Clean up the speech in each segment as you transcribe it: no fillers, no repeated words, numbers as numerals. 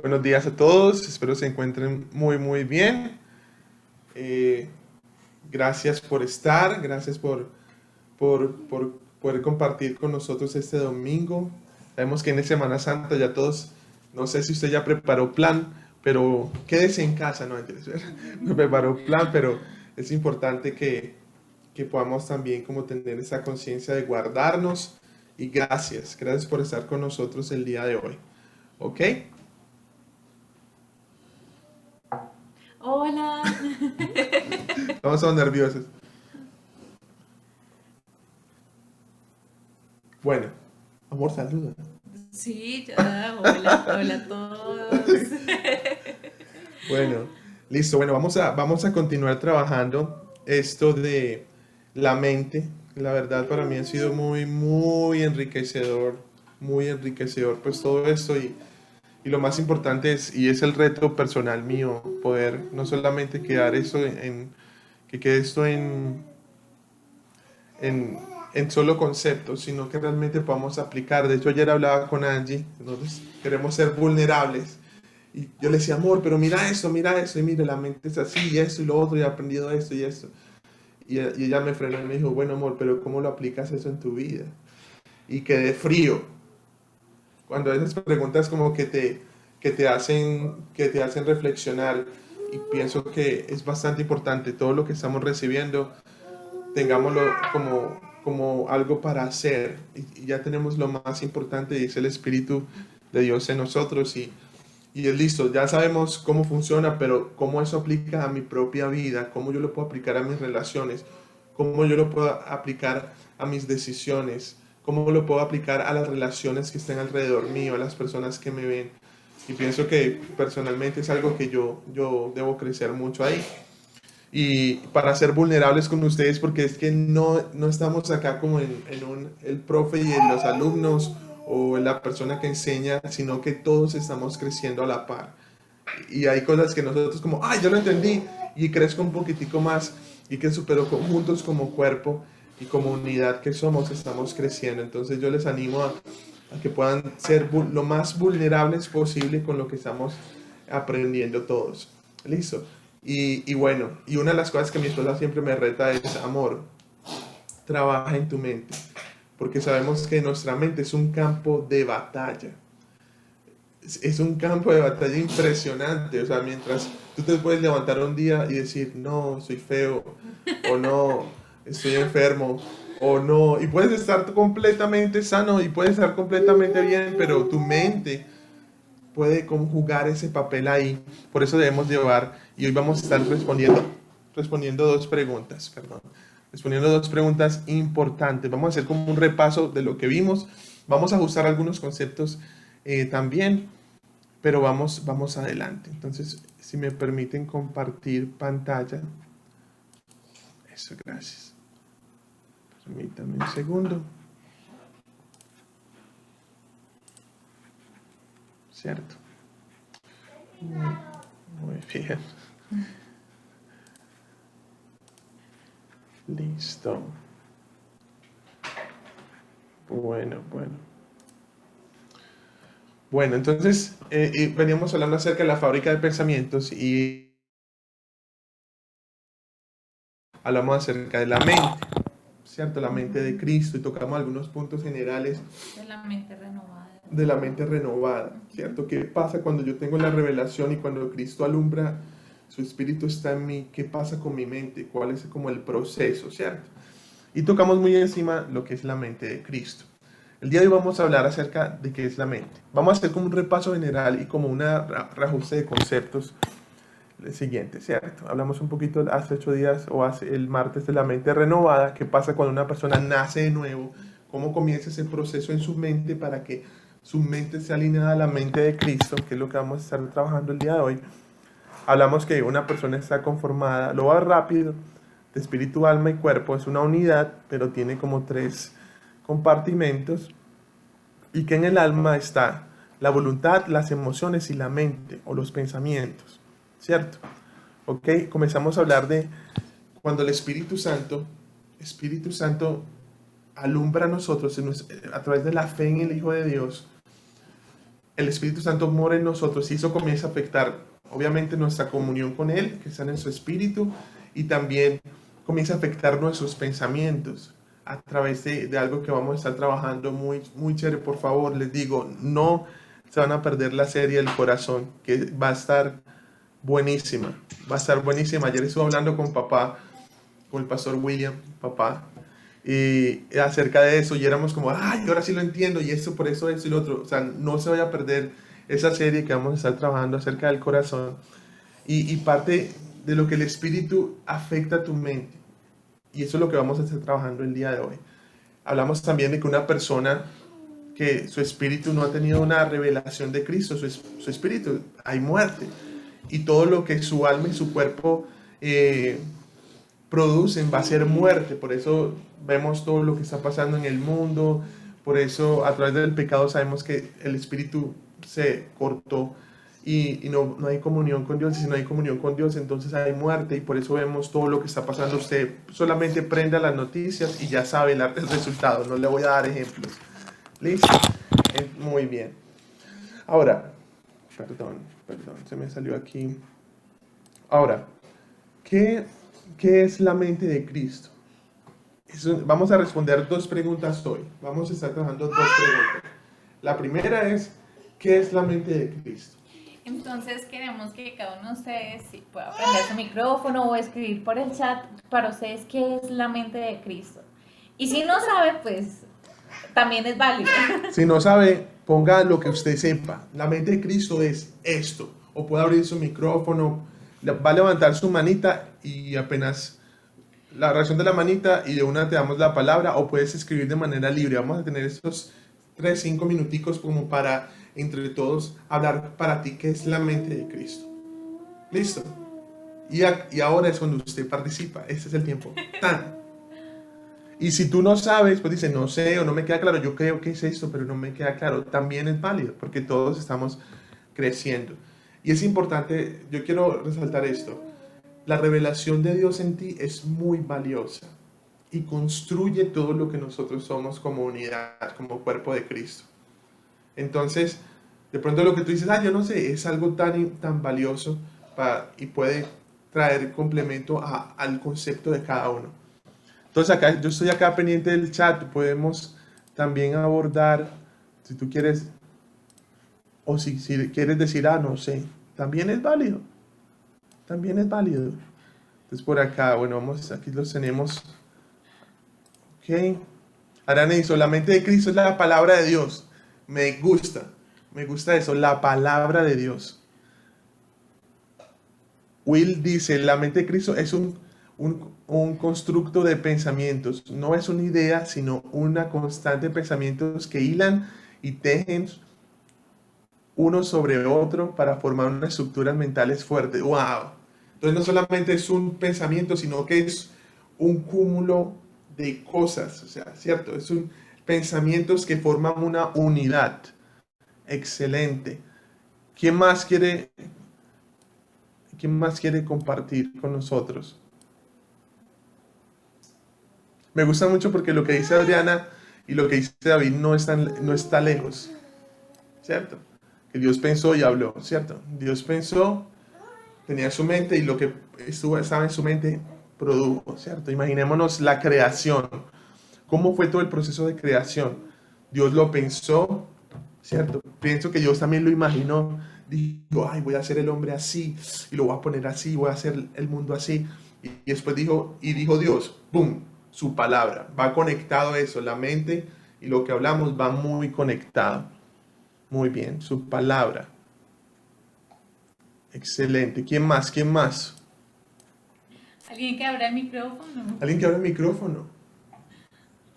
Buenos días a todos, espero se encuentren muy bien. Eh, Gracias por estar, gracias por poder compartir con nosotros este domingo. Sabemos que en Semana Santa ya todos, no sé si usted ya preparó plan, pero quédese en casa, no mentiras, no preparó plan, pero es importante que podamos también como tener esa conciencia de guardarnos y gracias por estar con nosotros el día de hoy. ¿Ok? Hola. Estamos nerviosos. Bueno, amor, saluda. Sí, ya, hola, hola a todos. Bueno, listo. Bueno, vamos a continuar trabajando esto de la mente. La verdad para mí ha sido muy enriquecedor pues todo esto y lo más importante es, y es el reto personal mío, poder no solamente quedar eso que quede esto en, en solo conceptos, sino que realmente podamos aplicar. De hecho, ayer hablaba con Angie, nosotros queremos ser vulnerables. Y yo le decía, amor, pero mira eso, y mire, la mente es así, y eso, y lo otro, y he aprendido esto y esto. Y ella me frenó y me dijo, bueno, amor, pero ¿cómo lo aplicas eso en tu vida? Y quedé frío. Cuando esas preguntas como que te hacen reflexionar, y pienso que es bastante importante todo lo que estamos recibiendo tengámoslo como algo para hacer y ya tenemos lo más importante y es el Espíritu de Dios en nosotros y es listo, ya sabemos cómo funciona, pero cómo eso aplica a mi propia vida, cómo yo lo puedo aplicar a mis relaciones, cómo yo lo puedo aplicar a mis decisiones, cómo lo puedo aplicar a las relaciones que estén alrededor mío, a las personas que me ven. Y pienso que personalmente es algo que yo debo crecer mucho ahí y para ser vulnerables con ustedes porque es que no estamos acá como el profe y en los alumnos o la persona que enseña, sino que todos estamos creciendo a la par. Y hay cosas que nosotros como, ay, yo lo entendí y crezco un poquitico más y que supero juntos como cuerpo y como unidad que somos, estamos creciendo. Entonces yo les animo a que puedan ser lo más vulnerables posible con lo que estamos aprendiendo todos. Listo. Y bueno, y una de las cosas que mi esposa siempre me reta es, amor, trabaja en tu mente, porque sabemos que nuestra mente es un campo de batalla. Es un campo de batalla impresionante, o sea, mientras tú te puedes levantar un día y decir, no, soy feo, o no, estoy enfermo, o no, y puedes estar completamente sano y puedes estar completamente bien, pero tu mente puede conjugar ese papel ahí. Por eso debemos llevar, y hoy vamos a estar respondiendo dos preguntas, perdón, respondiendo dos preguntas importantes. Vamos a hacer como un repaso de lo que vimos, vamos a ajustar algunos conceptos también, pero vamos adelante. Entonces, si me permiten compartir pantalla, eso, gracias. Permítanme un segundo. ¿Cierto? Muy bien. Listo. Bueno. Bueno, entonces veníamos hablando acerca de la fábrica de pensamientos y hablamos acerca de la mente, ¿cierto? La mente de Cristo y tocamos algunos puntos generales De la mente renovada. de la mente renovada, ¿cierto? ¿Qué pasa cuando yo tengo la revelación y cuando Cristo alumbra, su espíritu está en mí? ¿Qué pasa con mi mente? ¿Cuál es como el proceso, ¿cierto? Y tocamos muy encima lo que es la mente de Cristo. El día de hoy vamos a hablar acerca de qué es la mente. Vamos a hacer como un repaso general y como un reajuste de conceptos. El siguiente, ¿cierto? Hablamos un poquito hace 8 días o hace el martes de la mente renovada. ¿Qué pasa cuando una persona nace de nuevo? ¿Cómo comienza ese proceso en su mente para que su mente sea alineada a la mente de Cristo? Que es lo que vamos a estar trabajando el día de hoy. Hablamos que una persona está conformada, lo va rápido, de espíritu, alma y cuerpo. Es una unidad, pero tiene como tres compartimentos. Y que en el alma está la voluntad, las emociones y la mente o los pensamientos, ¿cierto? Ok, comenzamos a hablar de cuando el Espíritu Santo alumbra a nosotros a través de la fe en el Hijo de Dios. el Espíritu Santo mora en nosotros y eso comienza a afectar, obviamente, nuestra comunión con Él, que está en su Espíritu, y también comienza a afectar nuestros pensamientos a través de algo que vamos a estar trabajando muy, muy chévere. Por favor, les digo, no se van a perder la serie El Corazón, que va a estar buenísima, va a estar buenísima. Ayer estuve hablando con papá, con el pastor William, papá, y acerca de eso, y éramos como, ay, ahora sí lo entiendo, y esto, por eso y lo otro. O sea, no se vaya a perder esa serie que vamos a estar trabajando acerca del corazón, y parte de lo que el Espíritu afecta a tu mente, y eso es lo que vamos a estar trabajando el día de hoy. Hablamos también de que una persona que su espíritu no ha tenido una revelación de Cristo, su espíritu, hay muerte, y todo lo que su alma y su cuerpo producen va a ser muerte. Por eso vemos todo lo que está pasando en el mundo, por eso a través del pecado sabemos que el espíritu se cortó y no hay comunión con Dios, y si no hay comunión con Dios entonces hay muerte, y por eso vemos todo lo que está pasando. Usted solamente prenda las noticias y ya sabe el resultado, no le voy a dar ejemplos. ¿Listo? Muy bien. Ahora, perdón, se me salió aquí. Ahora, ¿qué es la mente de Cristo? Vamos a responder dos preguntas hoy. Vamos a estar trabajando dos preguntas. La primera es, ¿qué es la mente de Cristo? Entonces queremos que cada uno de ustedes pueda prender su micrófono o escribir por el chat para ustedes qué es la mente de Cristo. Y si no sabe, pues también es válido. Si no sabe, ponga lo que usted sepa. La mente de Cristo es esto. O puede abrir su micrófono, va a levantar su manita y apenas la reacción de la manita y de una te damos la palabra, o puedes escribir de manera libre. Vamos a tener estos 3-5 minuticos como para entre todos hablar para ti qué es la mente de Cristo. ¿Listo? Y ahora es cuando usted participa. Este es el tiempo. ¡Tan! Y si tú no sabes, pues dice, no sé o no me queda claro, yo creo que es esto, pero no me queda claro, también es válido, porque todos estamos creciendo. Y es importante, yo quiero resaltar esto, la revelación de Dios en ti es muy valiosa y construye todo lo que nosotros somos como unidad, como cuerpo de Cristo. Entonces, de pronto lo que tú dices, yo no sé, es algo tan valioso y puede traer complemento al concepto de cada uno. Entonces acá, yo estoy acá pendiente del chat, podemos también abordar, si tú quieres, o si quieres decir, no sé, también es válido, también es válido. Entonces por acá, bueno, aquí los tenemos. Ok. Arana dice, la mente de Cristo es la palabra de Dios. Me gusta eso, la palabra de Dios. Will dice, la mente de Cristo es un constructo de pensamientos, no es una idea, sino una constante de pensamientos que hilan y tejen uno sobre otro para formar unas estructuras mentales fuertes. ¡Wow! Entonces no solamente es un pensamiento, sino que es un cúmulo de cosas, o sea, ¿cierto? Es pensamientos que forman una unidad. Excelente. ¿Quién más quiere compartir con nosotros? Me gusta mucho porque lo que dice Adriana y lo que dice David no está lejos, ¿cierto? Que Dios pensó y habló, ¿cierto? Dios pensó, tenía su mente y lo que estaba en su mente produjo, ¿cierto? Imaginémonos la creación. ¿Cómo fue todo el proceso de creación? Dios lo pensó, ¿cierto? Pienso que Dios también lo imaginó. Dijo, voy a hacer el hombre así y lo voy a poner así, voy a hacer el mundo así. Y después dijo Dios, ¡boom! Su palabra. Va conectado eso, la mente y lo que hablamos va muy conectado. Muy bien, su palabra. Excelente. ¿Quién más? ¿Alguien que abra el micrófono? ¿Alguien que abra el micrófono?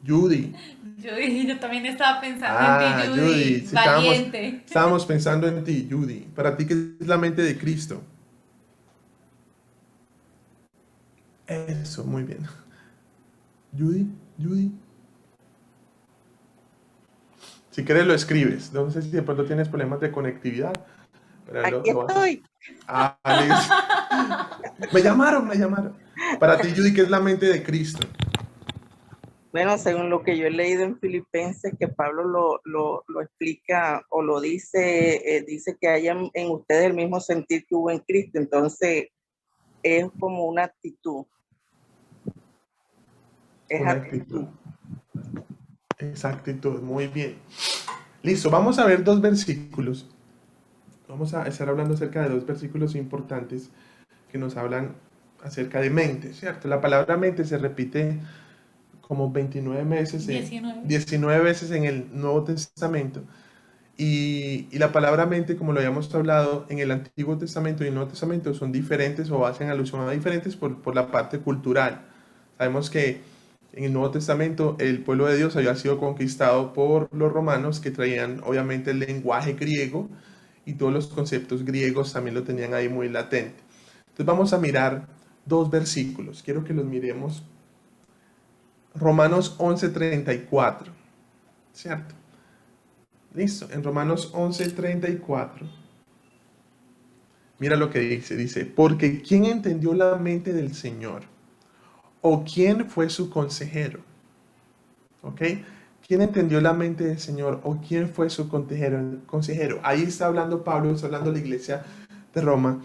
Judy. Yo también estaba pensando en ti, Judy. Sí, Valiente. Estábamos pensando en ti, Judy. Para ti, ¿qué es la mente de Cristo? Eso, muy bien. Judy. Si quieres lo escribes. No sé si de pronto tienes problemas de conectividad. Pero Aquí estoy. Alex. Me llamaron. Para ti, Judy, ¿qué es la mente de Cristo? Bueno, según lo que yo he leído en Filipenses, que Pablo lo explica o lo dice, dice que haya en ustedes el mismo sentir que hubo en Cristo. Entonces, es como una actitud. Es Una actitud. Esa actitud, muy bien. Listo, vamos a ver dos versículos. Vamos a estar hablando acerca de dos versículos importantes que nos hablan acerca de mente, ¿cierto? La palabra mente se repite como 29 veces, 19 veces en el Nuevo Testamento. Y la palabra mente, como lo habíamos hablado, en el Antiguo Testamento y el Nuevo Testamento son diferentes o hacen alusión a diferentes por la parte cultural. Sabemos que en el Nuevo Testamento el pueblo de Dios había sido conquistado por los romanos, que traían obviamente el lenguaje griego y todos los conceptos griegos también lo tenían ahí muy latente. Entonces vamos a mirar dos versículos. Quiero que los miremos. Romanos 11:34, ¿cierto? Listo, en Romanos 11:34. Mira lo que dice, porque ¿quién entendió la mente del Señor? ¿O quién fue su consejero? ¿Ok? ¿Quién entendió la mente del Señor? ¿O quién fue su consejero? Ahí está hablando Pablo, está hablando la iglesia de Roma,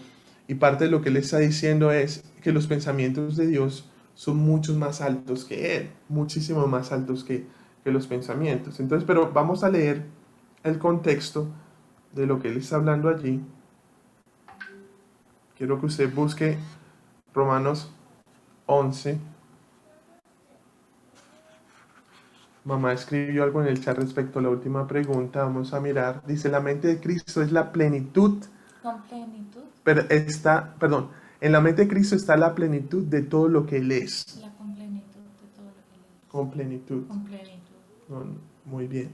y parte de lo que le está diciendo es que los pensamientos de Dios son muchos más altos que Él, muchísimo más altos que los pensamientos. Entonces, pero vamos a leer el contexto de lo que Él está hablando allí. Quiero que usted busque Romanos 11. Mamá escribió algo en el chat respecto a la última pregunta. Vamos a mirar. Dice, la mente de Cristo es la plenitud. ¿Con plenitud? Pero perdón, en la mente de Cristo está la plenitud de todo lo que Él es. La complenitud de todo lo que Él es. Con plenitud. Con plenitud. No, muy bien.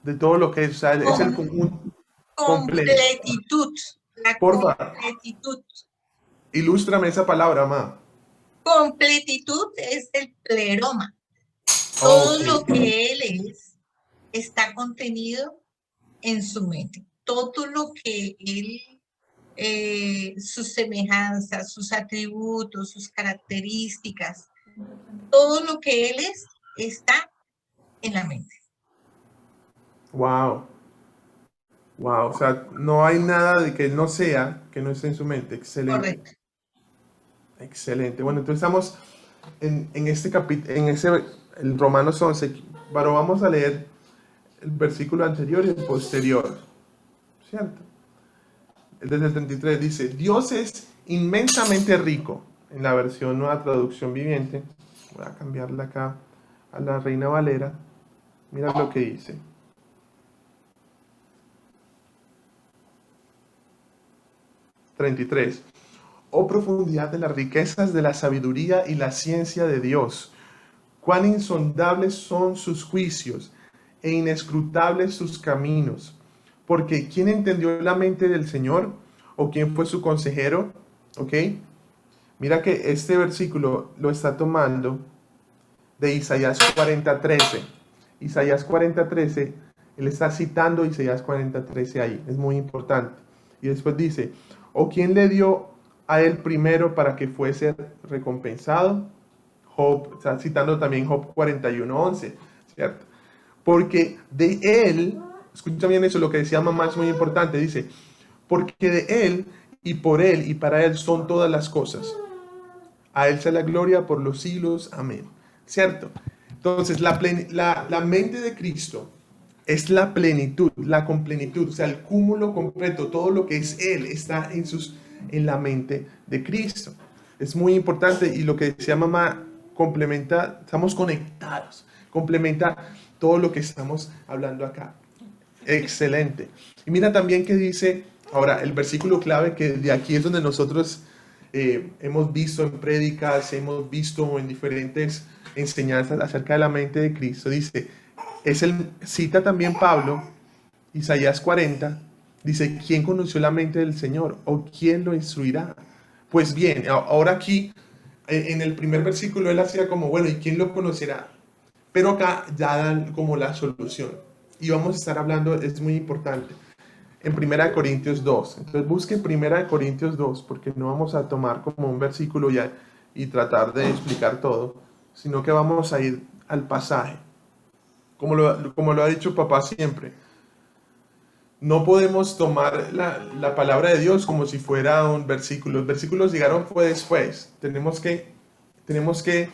De todo lo que es, o sea, es el conjunto. Completitud. La Porfa. completitud. Ilústrame esa palabra, mamá. Completitud es el pleroma. Todo lo que Él es está contenido en su mente. Todo lo que Él, sus semejanzas, sus atributos, sus características, todo lo que Él es está en la mente. Wow. Wow, o sea, no hay nada de que Él no sea, que no esté en su mente. Excelente. Correcto. Excelente. Bueno, entonces estamos en este capítulo, el Romanos 11, pero vamos a leer el versículo anterior y el posterior, ¿cierto? Desde el 33 dice, Dios es inmensamente rico, en la versión Nueva Traducción Viviente. Voy a cambiarla acá a la Reina Valera. Mira lo que dice. (33) Oh profundidad de las riquezas de la sabiduría y la ciencia de Dios, cuán insondables son sus juicios e inescrutables sus caminos. Porque ¿quién entendió la mente del Señor? ¿O quién fue su consejero? ¿Ok? Mira que este versículo lo está tomando de Isaías 40:13. Isaías 40:13, él está citando Isaías 40:13 ahí, es muy importante. Y después dice, ¿o quién le dio a él primero para que fuese recompensado? Job, está citando también Job 41:11, ¿cierto? Porque de él, escucha bien eso, lo que decía mamá es muy importante, dice, porque de él y por él y para él son todas las cosas. A él sea la gloria por los siglos, amén. ¿Cierto? Entonces, la mente de Cristo es la plenitud, la complenitud, o sea, el cúmulo completo, todo lo que es Él está en la mente de Cristo. Es muy importante y lo que decía mamá, complementa, estamos conectados, complementa todo lo que estamos hablando acá. Excelente. Y mira también que dice, ahora, el versículo clave, que de aquí es donde nosotros hemos visto en prédicas, hemos visto en diferentes enseñanzas acerca de la mente de Cristo, dice, cita también Pablo, Isaías 40, dice, ¿quién conoció la mente del Señor? ¿O quién lo instruirá? Pues bien, ahora aquí, en el primer versículo, él hacía como, bueno, ¿y quién lo conocerá? Pero acá ya dan como la solución. Y vamos a estar hablando, es muy importante, en 1 Corintios 2. Entonces busque 1 Corintios 2, porque no vamos a tomar como un versículo ya y tratar de explicar todo. sino que vamos a ir al pasaje. Como lo ha dicho papá siempre, no podemos tomar la palabra de Dios como si fuera un versículo. Los versículos llegaron fue después. Tenemos que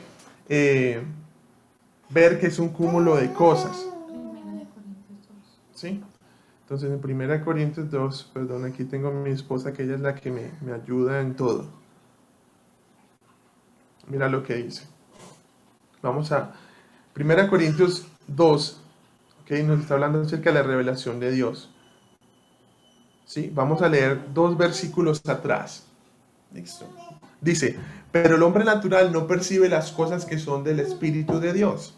ver que es un cúmulo de cosas. ¿Sí? Entonces en 1 Corintios 2, perdón, aquí tengo a mi esposa, que ella es la que me ayuda en todo. Mira lo que dice. Vamos a 1 Corintios 2, ¿ok? Nos está hablando acerca de la revelación de Dios. ¿Sí? Vamos a leer 2 versículos atrás. Listo. Dice, pero el hombre natural no percibe las cosas que son del Espíritu de Dios,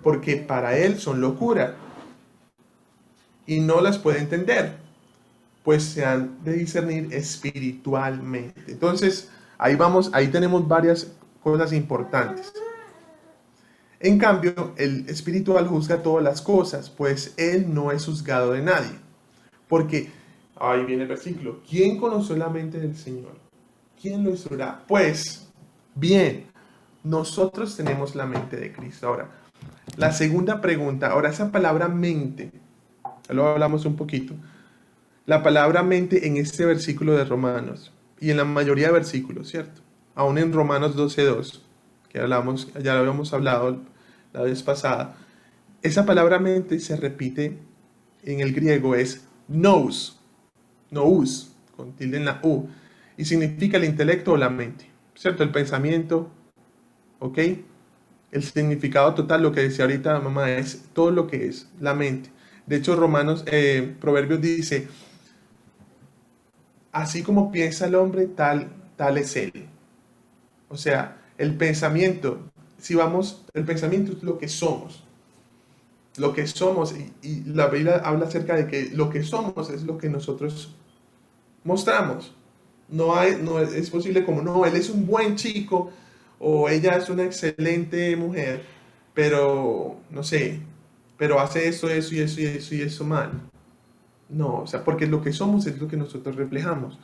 porque para él son locura, y no las puede entender, pues se han de discernir espiritualmente. Entonces, ahí tenemos varias cosas importantes. En cambio, el espiritual juzga todas las cosas, pues él no es juzgado de nadie. Porque, ahí viene el versículo, ¿quién conoció la mente del Señor? ¿Quién lo instruirá? Pues, bien, nosotros tenemos la mente de Cristo. Ahora, la segunda pregunta, ahora esa palabra mente, ya lo hablamos un poquito. La palabra mente en este versículo de Romanos y en la mayoría de versículos, ¿cierto? Aún en Romanos 12:2, que hablamos, ya lo habíamos hablado la vez pasada, esa palabra mente se repite en el griego, es nous, con tilde en la U, y significa el intelecto o la mente, ¿cierto? El pensamiento, ¿ok? El significado total, lo que decía ahorita mamá, es todo lo que es la mente. De hecho, Proverbios dice, así como piensa el hombre, tal es él. O sea, el pensamiento, el pensamiento es lo que somos. Lo que somos, y la Biblia habla acerca de que lo que somos es lo que nosotros mostramos. No es posible como, no, él es un buen chico o ella es una excelente mujer, pero, no sé, pero hace eso y eso mal. No, o sea, porque lo que somos es lo que nosotros reflejamos.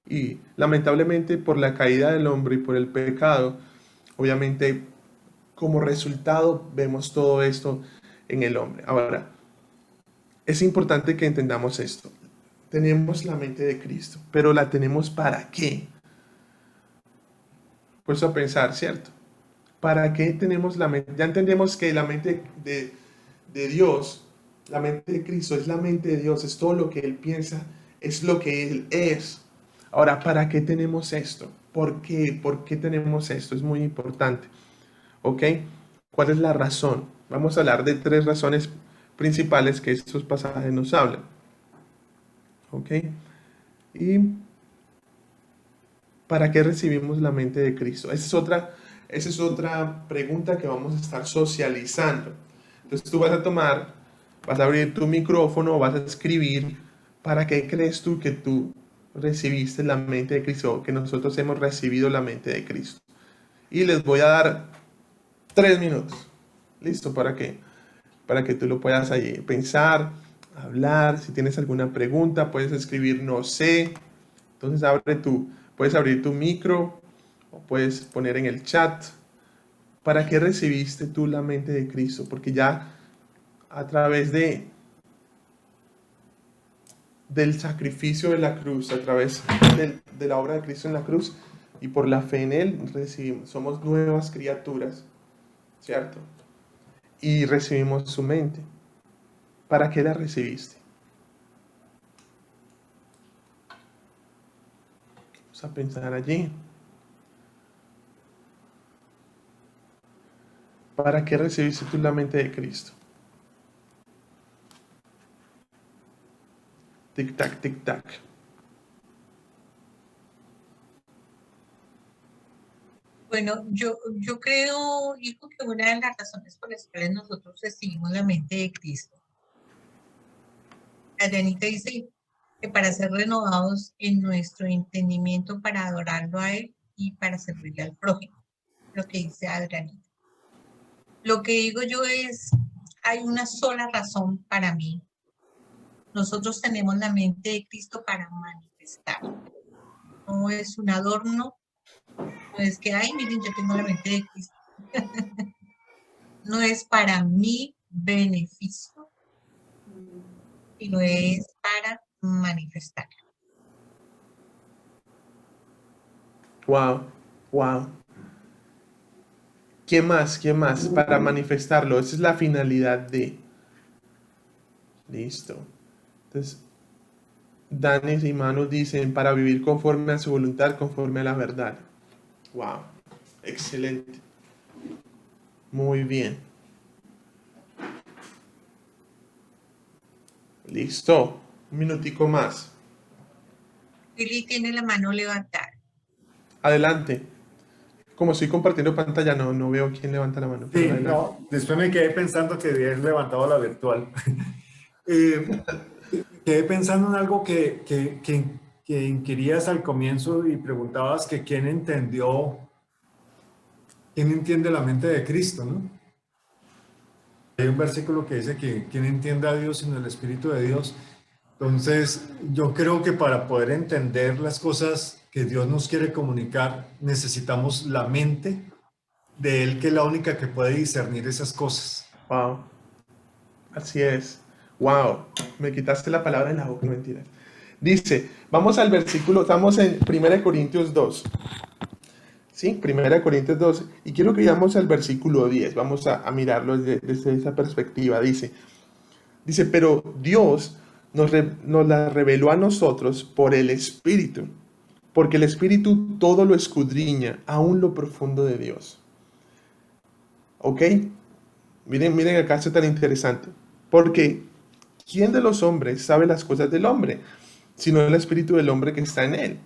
Y lamentablemente por la caída del hombre y por el pecado, obviamente como resultado vemos todo esto en el hombre. Ahora, es importante que entendamos esto. Tenemos la mente de Cristo, pero ¿la tenemos para qué? Pues a pensar, ¿cierto? ¿Para qué tenemos la mente? Ya entendemos que la mente de Dios, la mente de Cristo es la mente de Dios, es todo lo que Él piensa, es lo que Él es. Ahora, ¿para qué tenemos esto? ¿Por qué? ¿Por qué tenemos esto? Es muy importante. ¿Ok? ¿Cuál es la razón? Vamos a hablar de 3 razones principales que estos pasajes nos hablan. ¿Ok? ¿Y para qué recibimos la mente de Cristo? Esa es otra pregunta que vamos a estar socializando. Entonces tú vas a abrir tu micrófono, vas a escribir, ¿para qué crees tú que tú recibiste la mente de Cristo? Que nosotros hemos recibido la mente de Cristo. Y les voy a dar 3 minutos. ¿Listo? ¿Para qué? Para que tú lo puedas ahí pensar, hablar. Si tienes alguna pregunta, puedes escribir no sé. Entonces puedes abrir tu micro o puedes poner en el chat. ¿Para qué recibiste tú la mente de Cristo? Porque ya a través del sacrificio de la cruz, a través de la obra de Cristo en la cruz y por la fe en Él, somos nuevas criaturas, ¿cierto? Y recibimos su mente. ¿Para qué la recibiste? Vamos a pensar allí. ¿Para qué recibiste tú la mente de Cristo? Tic tac, tic tac. Bueno, yo creo, hijo, que una de las razones por las cuales nosotros recibimos la mente de Cristo, Adrianita dice que para ser renovados en nuestro entendimiento, para adorarlo a Él y para servirle al prójimo, lo que dice Adrianita. Lo que digo yo es, hay una sola razón para mí. Nosotros tenemos la mente de Cristo para manifestar. No es un adorno, no es que, ay, miren, yo tengo la mente de Cristo. No es para mi beneficio, sino es para manifestar. Wow, wow. ¿Qué más? ¿Qué más? Para manifestarlo. Esa es la finalidad de. Listo. Entonces, Danes y Manos dicen para vivir conforme a su voluntad, conforme a la verdad. Wow. Excelente. Muy bien. Listo. Un minutico más. Billy tiene la mano levantada. Adelante. Como estoy compartiendo pantalla, no veo quién levanta la mano. Pero Sí, adelante. no, después me quedé pensando que habías levantado la virtual. Eh, Quedé pensando en algo que inquirías al comienzo y preguntabas que quién entiende la mente de Cristo, ¿no? Hay un versículo que dice que quién entiende a Dios sino el Espíritu de Dios. Entonces, yo creo que para poder entender las cosas que Dios nos quiere comunicar, necesitamos la mente de Él, que es la única que puede discernir esas cosas. Wow. Así es. Wow. Me quitaste la palabra en la boca, no mentira. Dice, vamos al versículo, estamos en 1 Corintios 2. ¿Sí? 1 Corintios 2. Y quiero que vayamos al versículo 10. Vamos a mirarlo desde esa perspectiva. Dice, pero Dios nos la reveló a nosotros por el Espíritu. Porque el Espíritu todo lo escudriña, aún lo profundo de Dios. ¿Ok? Miren acá, esto tan interesante. Porque, ¿quién de los hombres sabe las cosas del hombre? Sino el espíritu del hombre que está en él.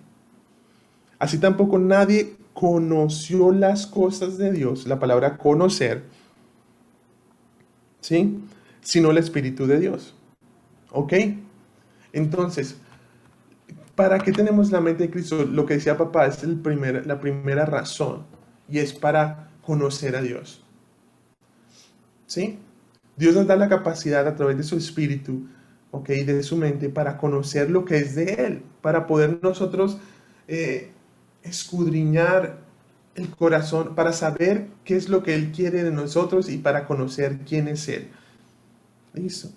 Así tampoco nadie conoció las cosas de Dios, la palabra conocer, ¿sí? Sino el espíritu de Dios. ¿Ok? Entonces, ¿para qué tenemos la mente de Cristo? Lo que decía papá es la primera razón, y es para conocer a Dios. ¿Sí? Dios nos da la capacidad a través de su espíritu, ¿ok? De su mente, para conocer lo que es de Él, para poder nosotros escudriñar el corazón, para saber qué es lo que Él quiere de nosotros y para conocer quién es Él. Listo.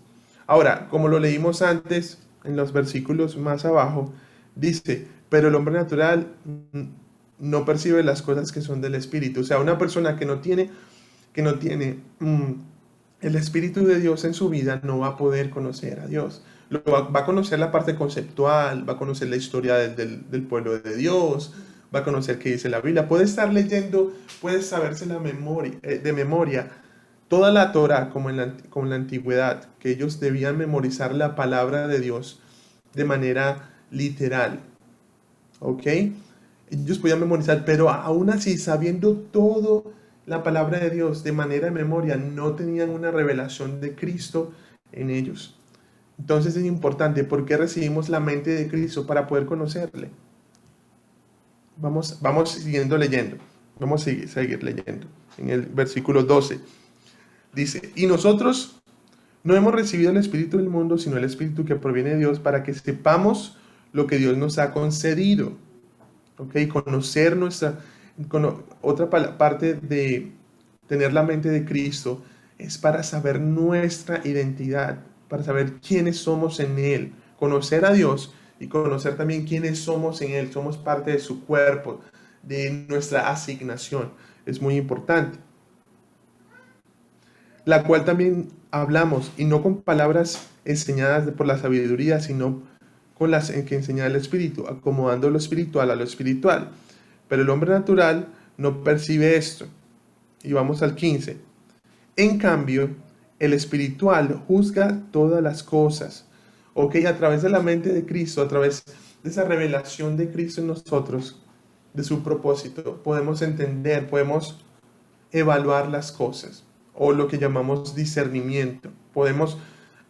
Ahora, como lo leímos antes, en los versículos más abajo, dice, pero el hombre natural no percibe las cosas que son del espíritu. O sea, una persona que no tiene el Espíritu de Dios en su vida no va a poder conocer a Dios. Va a conocer la parte conceptual, va a conocer la historia del pueblo de Dios, va a conocer qué dice la Biblia. Puede estar leyendo, puede saberse de memoria toda la Torah como en la antigüedad, que ellos debían memorizar la palabra de Dios de manera literal. ¿Ok? Ellos podían memorizar, pero aún así, sabiendo todo la palabra de Dios de manera de memoria, no tenían una revelación de Cristo en ellos. Entonces es importante, ¿por qué recibimos la mente de Cristo? Para poder conocerle. Vamos siguiendo leyendo. Vamos a seguir leyendo. En el versículo 12 dice, y nosotros no hemos recibido el Espíritu del mundo, sino el Espíritu que proviene de Dios, para que sepamos lo que Dios nos ha concedido. ¿Ok? Conocer otra parte de tener la mente de Cristo es para saber nuestra identidad, para saber quiénes somos en Él, conocer a Dios y conocer también quiénes somos en Él. Somos parte de su cuerpo, de nuestra asignación. Es muy importante. La cual también hablamos, y no con palabras enseñadas por la sabiduría, sino con las que enseña el Espíritu, acomodando lo espiritual a lo espiritual. Pero el hombre natural no percibe esto. Y vamos al 15. En cambio, el espiritual juzga todas las cosas. Ok, a través de la mente de Cristo, a través de esa revelación de Cristo en nosotros, de su propósito, podemos entender, podemos evaluar las cosas, o lo que llamamos discernimiento.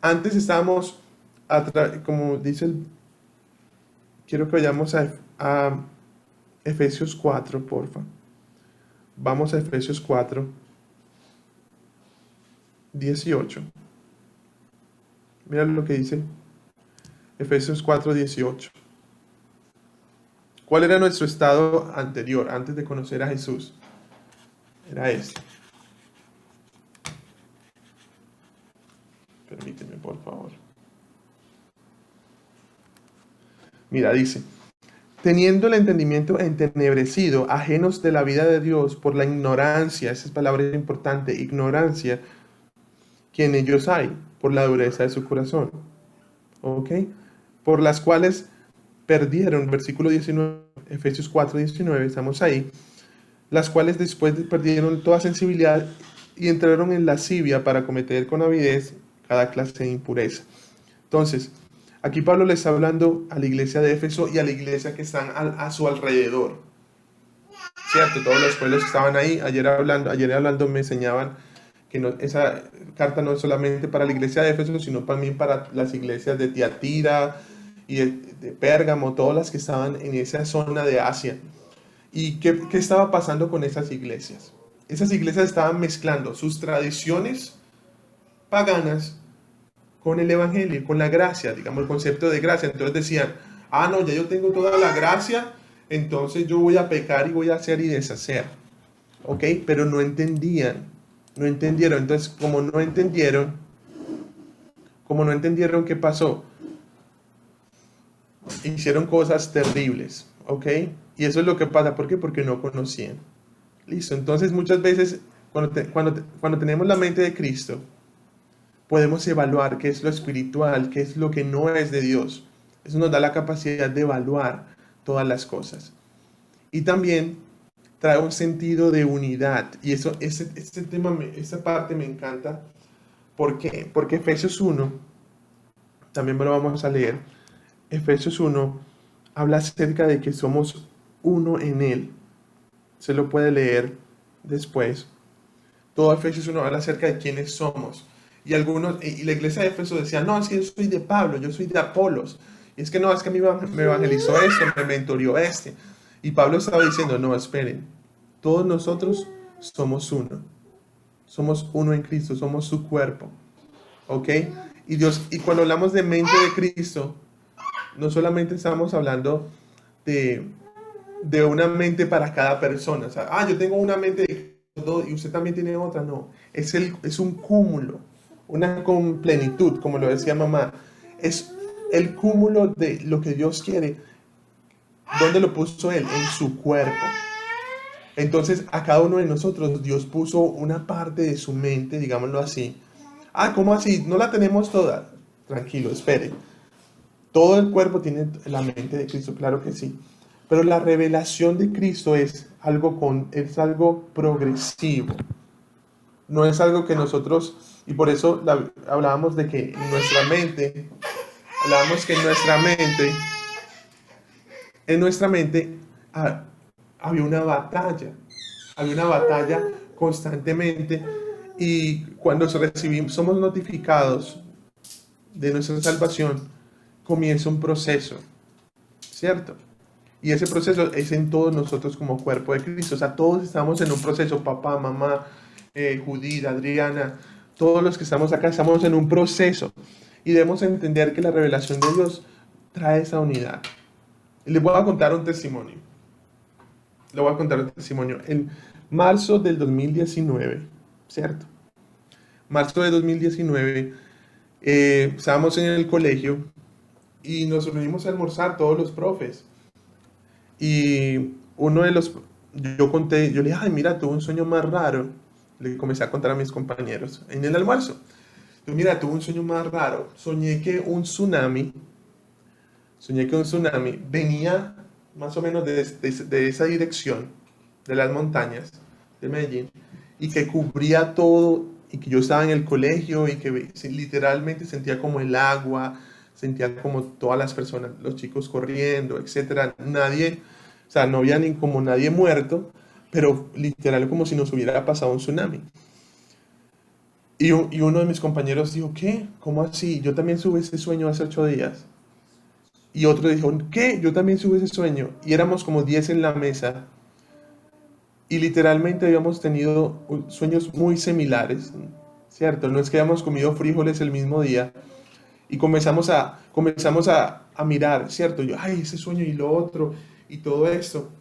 Antes estábamos, como dice quiero que vayamos a Efesios 4, porfa. Vamos a Efesios 4, 18. Mira lo que dice Efesios 4, 18. ¿Cuál era nuestro estado anterior, antes de conocer a Jesús? Era este. Mira, dice, teniendo el entendimiento entenebrecido, ajenos de la vida de Dios por la ignorancia, esa es palabra importante, ignorancia, que en ellos hay, por la dureza de su corazón. ¿Ok? Por las cuales perdieron, versículo 19, Efesios 4, 19, estamos ahí, las cuales después perdieron toda sensibilidad y entraron en lascivia para cometer con avidez cada clase de impureza. Entonces, aquí Pablo le está hablando a la iglesia de Éfeso y a la iglesia que están a su alrededor. Cierto, todos los pueblos estaban ahí. Ayer hablando me enseñaban que no, esa carta no es solamente para la iglesia de Éfeso, sino también para las iglesias de Tiatira y de Pérgamo, todas las que estaban en esa zona de Asia. ¿Y qué estaba pasando con esas iglesias? Esas iglesias estaban mezclando sus tradiciones paganas con el evangelio, con la gracia, digamos el concepto de gracia. Entonces decían, ah, no, ya yo tengo toda la gracia, entonces yo voy a pecar y voy a hacer y deshacer. ¿Ok? Pero no entendían, no entendieron. Entonces, como no entendieron, ¿qué pasó? Hicieron cosas terribles. ¿Ok? Y eso es lo que pasa. ¿Por qué? Porque no conocían. Listo. Entonces, muchas veces, cuando tenemos la mente de Cristo, podemos evaluar qué es lo espiritual, qué es lo que no es de Dios. Eso nos da la capacidad de evaluar todas las cosas. Y también trae un sentido de unidad. Y este tema, esta parte me encanta. ¿Por qué? Porque Efesios 1, también me lo vamos a leer. Efesios 1 habla acerca de que somos uno en Él. Se lo puede leer después. Todo Efesios 1 habla acerca de quiénes somos. Y la iglesia de Éfeso decía, no, es que yo soy de Pablo, yo soy de Apolos. Y es que no, es que a mí me evangelizó esto, me mentorió este. Y Pablo estaba diciendo, no, esperen, todos nosotros somos uno. Somos uno en Cristo, somos su cuerpo. ¿Ok? Y cuando hablamos de mente de Cristo, no solamente estamos hablando de una mente para cada persona. O sea, yo tengo una mente de Cristo y usted también tiene otra. No, es un cúmulo, una plenitud, como lo decía mamá. Es el cúmulo de lo que Dios quiere. ¿Dónde lo puso Él? En su cuerpo. Entonces, a cada uno de nosotros Dios puso una parte de su mente, digámoslo así. ¿Cómo así? No la tenemos toda. Tranquilo, espere. Todo el cuerpo tiene la mente de Cristo, claro que sí. Pero la revelación de Cristo es algo progresivo. No es algo que nosotros, y por eso hablábamos de que en nuestra mente había una batalla constantemente, y cuando somos notificados de nuestra salvación, comienza un proceso, ¿cierto? Y ese proceso es en todos nosotros como cuerpo de Cristo. O sea, todos estamos en un proceso, papá, mamá, Judith, Adriana, todos los que estamos acá estamos en un proceso. Y debemos entender que la revelación de Dios trae esa unidad. Y les voy a contar un testimonio. En marzo del 2019, ¿cierto? Marzo de 2019, estábamos en el colegio y nos reunimos a almorzar todos los profes. Y yo le dije, ay, mira, tuve un sueño más raro. Le comencé a contar a mis compañeros en el almuerzo. Mira, tuve un sueño más raro. Soñé que un tsunami venía más o menos de esa dirección, de las montañas de Medellín, y que cubría todo, y que yo estaba en el colegio, y que literalmente sentía como el agua, sentía como todas las personas, los chicos corriendo, etcétera. No había como nadie muerto, pero literal como si nos hubiera pasado un tsunami. Y uno de mis compañeros dijo, ¿qué? ¿Cómo así? Yo también tuve ese sueño hace 8 días. Y otro dijo, ¿qué? Yo también tuve ese sueño. Y éramos como 10 en la mesa. Y literalmente habíamos tenido sueños muy similares, ¿cierto? No es que hayamos comido frijoles el mismo día. Y comenzamos a mirar, ¿cierto? Yo, ay, ese sueño y lo otro, y todo esto.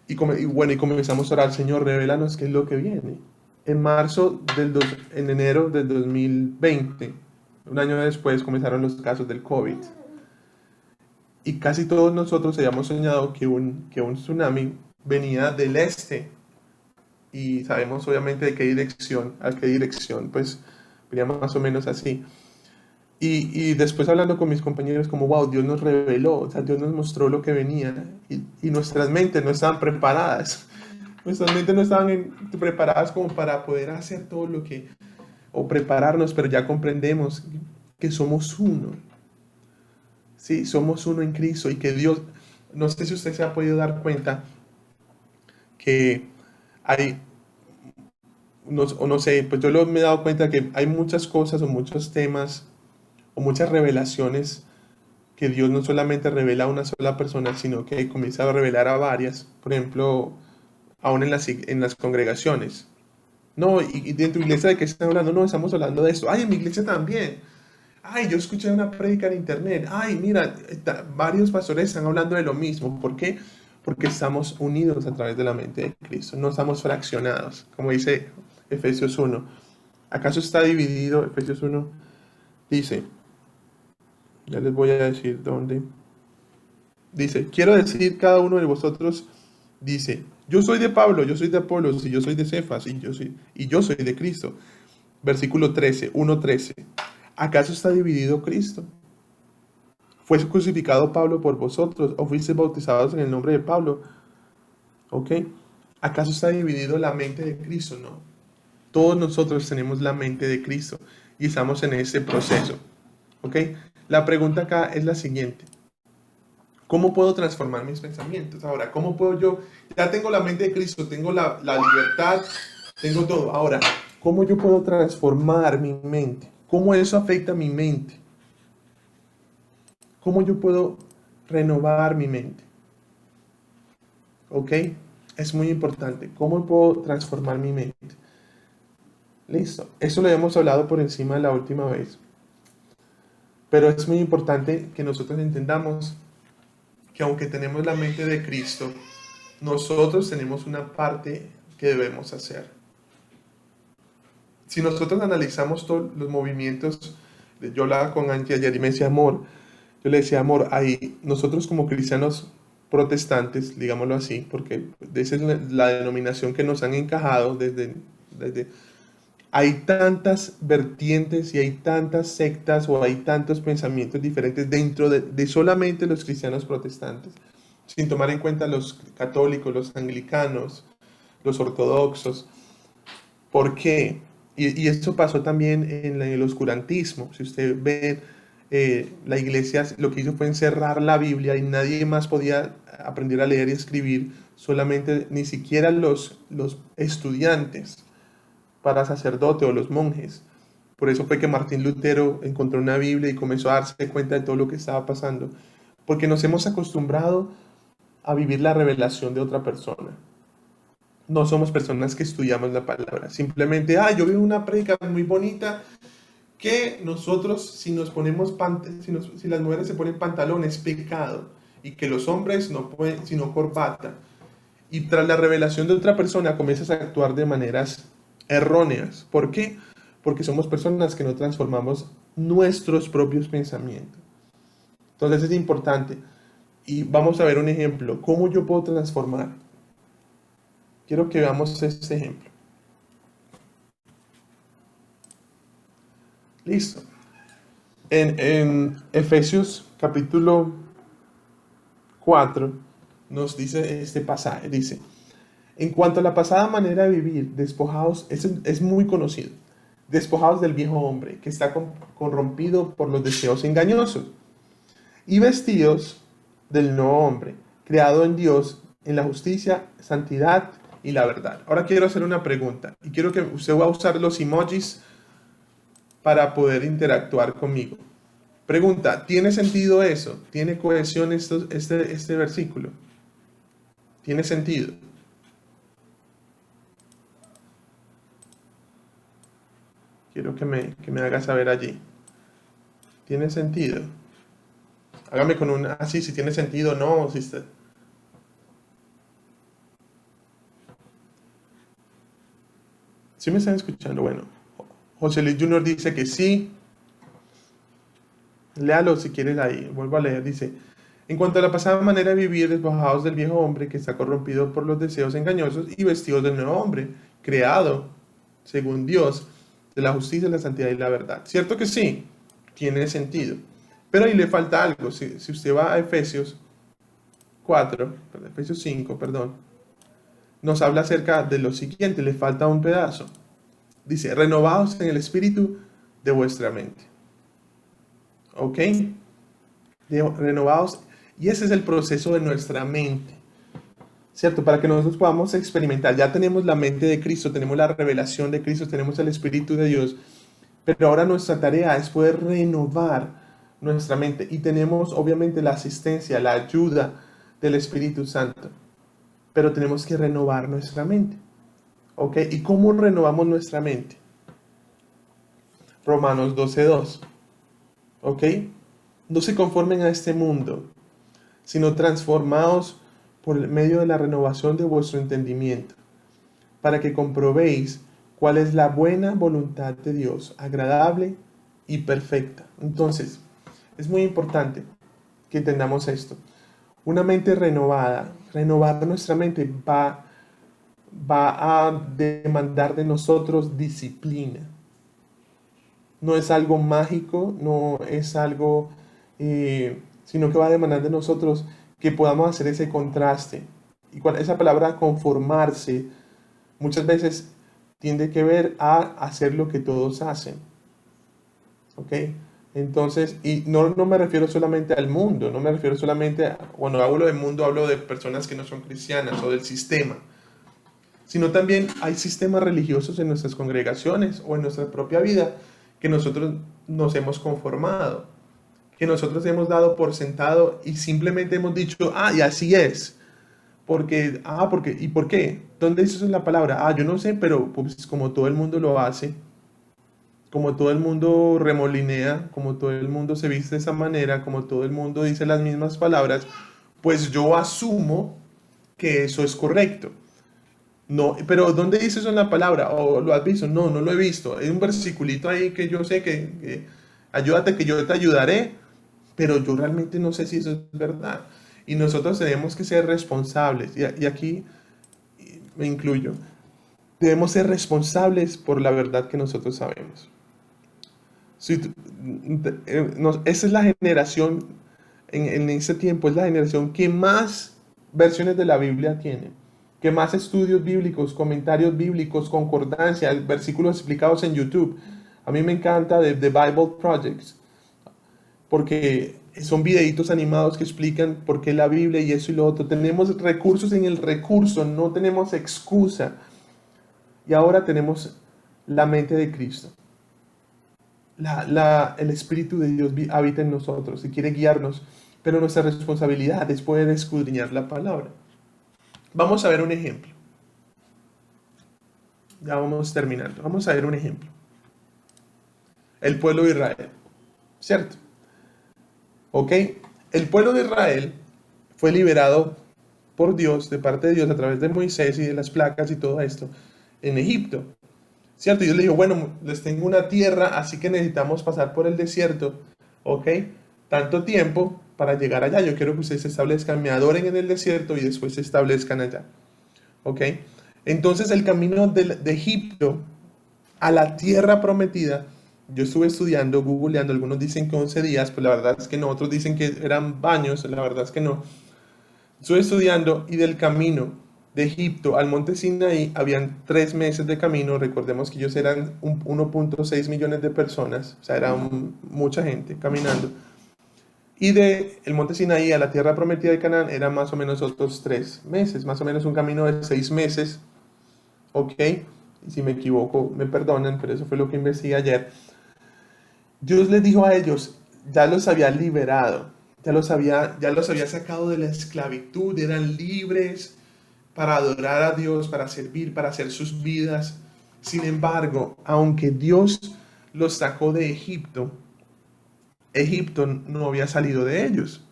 Y comenzamos a orar, Señor, revélanos qué es lo que viene. En enero del 2020, un año después, comenzaron los casos del COVID. y casi todos nosotros habíamos soñado que un tsunami venía del este, y sabemos obviamente de qué dirección, a qué dirección, pues venía más o menos así. Y después hablando con mis compañeros, como, wow, Dios nos reveló, o sea, Dios nos mostró lo que venía, y nuestras mentes no estaban preparadas. Nuestras mentes no estaban preparadas como para poder hacer todo lo que, o prepararnos, pero ya comprendemos que somos uno. Sí, somos uno en Cristo, y que Dios, no sé si usted se ha podido dar cuenta que hay, no, o no sé, pues yo me he dado cuenta que hay muchas cosas o muchos temas o muchas revelaciones que Dios no solamente revela a una sola persona, sino que comienza a revelar a varias. Por ejemplo, aún en las congregaciones. No, y de tu iglesia, ¿de qué están hablando? No, estamos hablando de esto. Ay, en mi iglesia también. Ay, yo escuché una prédica en internet. Ay, mira, varios pastores están hablando de lo mismo. ¿Por qué? Porque estamos unidos a través de la mente de Cristo. No estamos fraccionados, como dice Efesios 1. ¿Acaso está dividido? Efesios 1 dice, ya les voy a decir dónde. Dice, quiero decir cada uno de vosotros, dice, yo soy de Pablo, yo soy de Apolos, y yo soy de Cefas, y yo soy de Cristo. Versículo 13, 1:13. ¿Acaso está dividido Cristo? ¿Fue crucificado Pablo por vosotros, o fuisteis bautizados en el nombre de Pablo? ¿Ok? ¿Acaso está dividido la mente de Cristo? No. Todos nosotros tenemos la mente de Cristo y estamos en ese proceso. ¿Ok? La pregunta acá es la siguiente. ¿Cómo puedo transformar mis pensamientos? Ahora, ¿cómo puedo yo? Ya tengo la mente de Cristo, tengo la libertad, tengo todo. Ahora, ¿cómo yo puedo transformar mi mente? ¿Cómo eso afecta a mi mente? ¿Cómo yo puedo renovar mi mente? ¿Ok? Es muy importante. ¿Cómo puedo transformar mi mente? Listo. Eso lo hemos hablado por encima la última vez. Pero es muy importante que nosotros entendamos que aunque tenemos la mente de Cristo, nosotros tenemos una parte que debemos hacer. Si nosotros analizamos todos los movimientos, yo hablaba con Angie ayer y me decía, amor, yo le decía, amor, ahí nosotros como cristianos protestantes, digámoslo así, porque esa es la denominación que nos han encajado desde hay tantas vertientes y hay tantas sectas o hay tantos pensamientos diferentes dentro de solamente los cristianos protestantes, sin tomar en cuenta los católicos, los anglicanos, los ortodoxos. ¿Por qué? Y esto pasó también en el oscurantismo. Si usted ve, la iglesia lo que hizo fue encerrar la Biblia y nadie más podía aprender a leer y escribir, solamente ni siquiera los estudiantes para sacerdote o los monjes. Por eso fue que Martín Lutero encontró una Biblia y comenzó a darse cuenta de todo lo que estaba pasando. Porque nos hemos acostumbrado a vivir la revelación de otra persona. No somos personas que estudiamos la palabra. Simplemente, yo vi una prédica muy bonita que nosotros, si nos ponemos si las mujeres se ponen pantalones, pecado. Y que los hombres no pueden, sino corbata. Y tras la revelación de otra persona comienzas a actuar de maneras erróneas. ¿Por qué? Porque somos personas que no transformamos nuestros propios pensamientos. Entonces es importante. Y vamos a ver un ejemplo. ¿Cómo yo puedo transformar? Quiero que veamos este ejemplo. Listo. En Efesios capítulo 4 nos dice este pasaje. Dice, en cuanto a la pasada manera de vivir, despojados, es muy conocido, despojados del viejo hombre, que está corrompido por los deseos engañosos, y vestidos del nuevo hombre, creado en Dios, en la justicia, santidad y la verdad. Ahora quiero hacer una pregunta, y quiero que usted va a usar los emojis para poder interactuar conmigo. Pregunta, ¿tiene sentido eso? ¿Tiene cohesión este versículo? ¿Tiene sentido? Quiero que me haga saber allí. ¿Tiene sentido? Hágame con un así, si tiene sentido o no. Si está... ¿Sí me están escuchando? Bueno, José Luis Junior dice que sí. Léalo si quieres ahí. Vuelvo a leer. Dice, En cuanto a la pasada manera de vivir, despojados del viejo hombre que está corrompido por los deseos engañosos y vestidos del nuevo hombre, creado según Dios, de la justicia, la santidad y la verdad. ¿Cierto que sí? Tiene sentido. Pero ahí le falta algo. Si usted va a Efesios 5, nos habla acerca de lo siguiente, le falta un pedazo. Dice, renovados en el espíritu de vuestra mente. ¿Ok? Renovados. Y ese es el proceso de nuestra mente. ¿Cierto? Para que nosotros podamos experimentar. Ya tenemos la mente de Cristo, tenemos la revelación de Cristo, tenemos el Espíritu de Dios. Pero ahora nuestra tarea es poder renovar nuestra mente. Y tenemos obviamente la asistencia, la ayuda del Espíritu Santo. Pero tenemos que renovar nuestra mente. ¿Ok? ¿Y cómo renovamos nuestra mente? Romanos 12:2. ¿Ok? No se conformen a este mundo, sino transformados por medio de la renovación de vuestro entendimiento, para que comprobéis cuál es la buena voluntad de Dios, agradable y perfecta. Entonces, es muy importante que entendamos esto. Una mente renovada, renovar nuestra mente va a demandar de nosotros disciplina. No es algo mágico, no es algo, sino que va a demandar de nosotros que podamos hacer ese contraste. Y con esa palabra conformarse, muchas veces tiende que ver a hacer lo que todos hacen. ¿Ok? Entonces, y no me refiero solamente al mundo, no me refiero solamente a, cuando hablo del mundo, hablo de personas que no son cristianas o del sistema, sino también hay sistemas religiosos en nuestras congregaciones o en nuestra propia vida que nosotros nos hemos conformado, que nosotros hemos dado por sentado y simplemente hemos dicho, y así es. ¿Y por qué? ¿Dónde dice eso en la palabra? Yo no sé, pero pues como todo el mundo lo hace, como todo el mundo remolinea, como todo el mundo se viste de esa manera, como todo el mundo dice las mismas palabras, pues yo asumo que eso es correcto. No, pero ¿dónde dice eso en la palabra? ¿O lo has visto? No, no lo he visto. Hay un versiculito ahí que yo sé que ayúdate que yo te ayudaré, pero yo realmente no sé si eso es verdad. Y nosotros tenemos que ser responsables, y aquí me incluyo, debemos ser responsables por la verdad que nosotros sabemos. Esa es la generación, en ese tiempo, es la generación que más versiones de la Biblia tiene, que más estudios bíblicos, comentarios bíblicos, concordancias, versículos explicados en YouTube. A mí me encanta The Bible Projects, porque son videitos animados que explican por qué la Biblia y eso y lo otro. Tenemos recursos en el recurso, no tenemos excusa. Y ahora tenemos la mente de Cristo. El Espíritu de Dios habita en nosotros y quiere guiarnos, pero nuestra responsabilidad es poder escudriñar la palabra. Vamos a ver un ejemplo. Ya vamos terminando. Vamos a ver un ejemplo. El pueblo de Israel, ¿cierto? ¿Ok? El pueblo de Israel fue liberado por Dios, de parte de Dios, a través de Moisés y de las placas y todo esto, en Egipto. ¿Cierto? Y Dios le dijo, bueno, les tengo una tierra, así que necesitamos pasar por el desierto, ¿ok? Tanto tiempo para llegar allá. Yo quiero que ustedes se establezcan, me adoren en el desierto y después se establezcan allá, ¿ok? Entonces el camino de Egipto a la tierra prometida, yo estuve estudiando, googleando, algunos dicen que 11 días, pues la verdad es que no, otros dicen que eran baños, la verdad es que no. Estuve estudiando y del camino de Egipto al monte Sinaí habían 3 meses de camino. Recordemos que ellos eran 1.6 millones de personas, o sea, era mucha gente caminando. Y de el monte Sinaí a la tierra prometida de Canaán eran más o menos otros 3 meses, más o menos un camino de 6 meses, ¿ok? Y si me equivoco, me perdonan, pero eso fue lo que investigué ayer. Dios les dijo a ellos, ya los había liberado, ya los había sacado de la esclavitud, eran libres para adorar a Dios, para servir, para hacer sus vidas. Sin embargo, aunque Dios los sacó de Egipto, Egipto no había salido de ellos,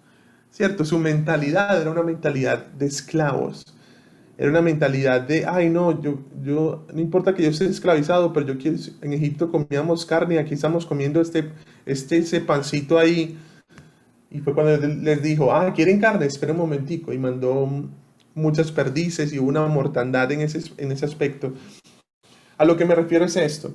¿cierto? Su mentalidad era una mentalidad de esclavos. Era una mentalidad de, no, yo no importa que yo esté esclavizado, pero yo quiero, en Egipto comíamos carne, aquí estamos comiendo ese pancito ahí, Y fue cuando les dijo, ¿quieren carne? Espera un momentico. Y mandó muchas perdices y hubo una mortandad en ese aspecto. A lo que me refiero es esto.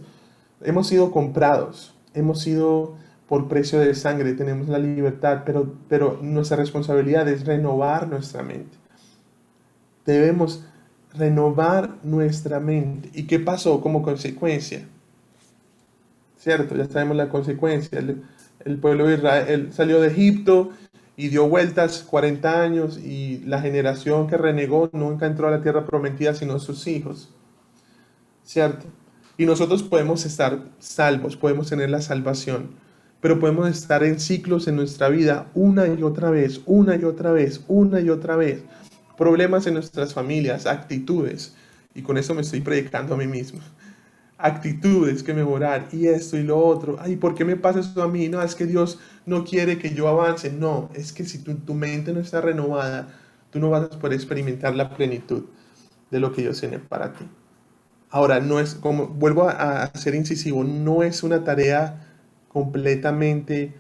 Hemos sido comprados, hemos sido por precio de sangre, tenemos la libertad, pero nuestra responsabilidad es renovar nuestra mente. Debemos renovar nuestra mente. ¿Y qué pasó como consecuencia? ¿Cierto? Ya sabemos la consecuencia. El pueblo de Israel salió de Egipto y dio vueltas 40 años y la generación que renegó nunca entró a la tierra prometida sino sus hijos. ¿Cierto? Y nosotros podemos estar salvos, podemos tener la salvación, pero podemos estar en ciclos en nuestra vida una y otra vez, una y otra vez, una y otra vez. Problemas en nuestras familias, actitudes, y con eso me estoy predicando a mí mismo. Actitudes que mejorar, y esto y lo otro. Ay, ¿por qué me pasa esto a mí? No, es que Dios no quiere que yo avance. No, es que si tu mente no está renovada, tú no vas a poder experimentar la plenitud de lo que Dios tiene para ti. Ahora, no es, como vuelvo a ser incisivo, no es una tarea completamente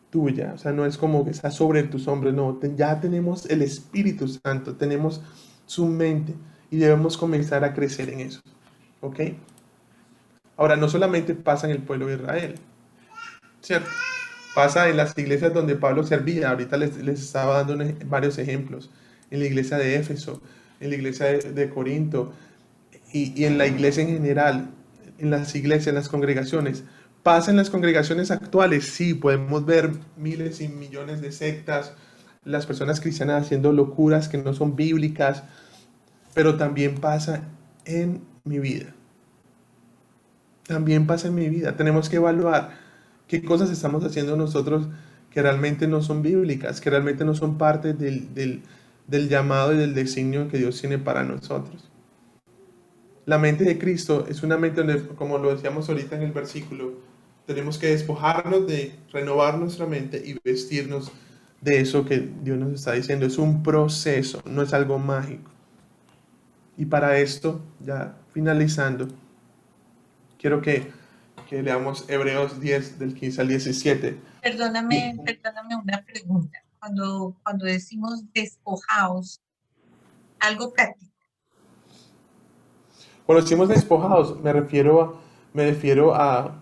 tuya, o sea, no es como que está sobre tus hombros, no, ya tenemos el Espíritu Santo, tenemos su mente y debemos comenzar a crecer en eso, ¿ok? Ahora, no solamente pasa en el pueblo de Israel, ¿cierto? Pasa en las iglesias donde Pablo servía, ahorita les estaba dando varios ejemplos, en la iglesia de Éfeso, en la iglesia de Corinto, y en la iglesia en general, en las iglesias, en las congregaciones. ¿Pasa en las congregaciones actuales? Sí, podemos ver miles y millones de sectas, las personas cristianas haciendo locuras que no son bíblicas, pero también pasa en mi vida. También pasa en mi vida. Tenemos que evaluar qué cosas estamos haciendo nosotros que realmente no son bíblicas, que realmente no son parte del llamado y del designio que Dios tiene para nosotros. La mente de Cristo es una mente donde, como lo decíamos ahorita en el versículo, tenemos que despojarnos de renovar nuestra mente y vestirnos de eso que Dios nos está diciendo. Es un proceso, no es algo mágico. Y para esto, ya finalizando, quiero que leamos Hebreos 10 del 15 al 17. Perdóname una pregunta. Cuando decimos despojaos, algo práctico. Cuando decimos despojados, me refiero a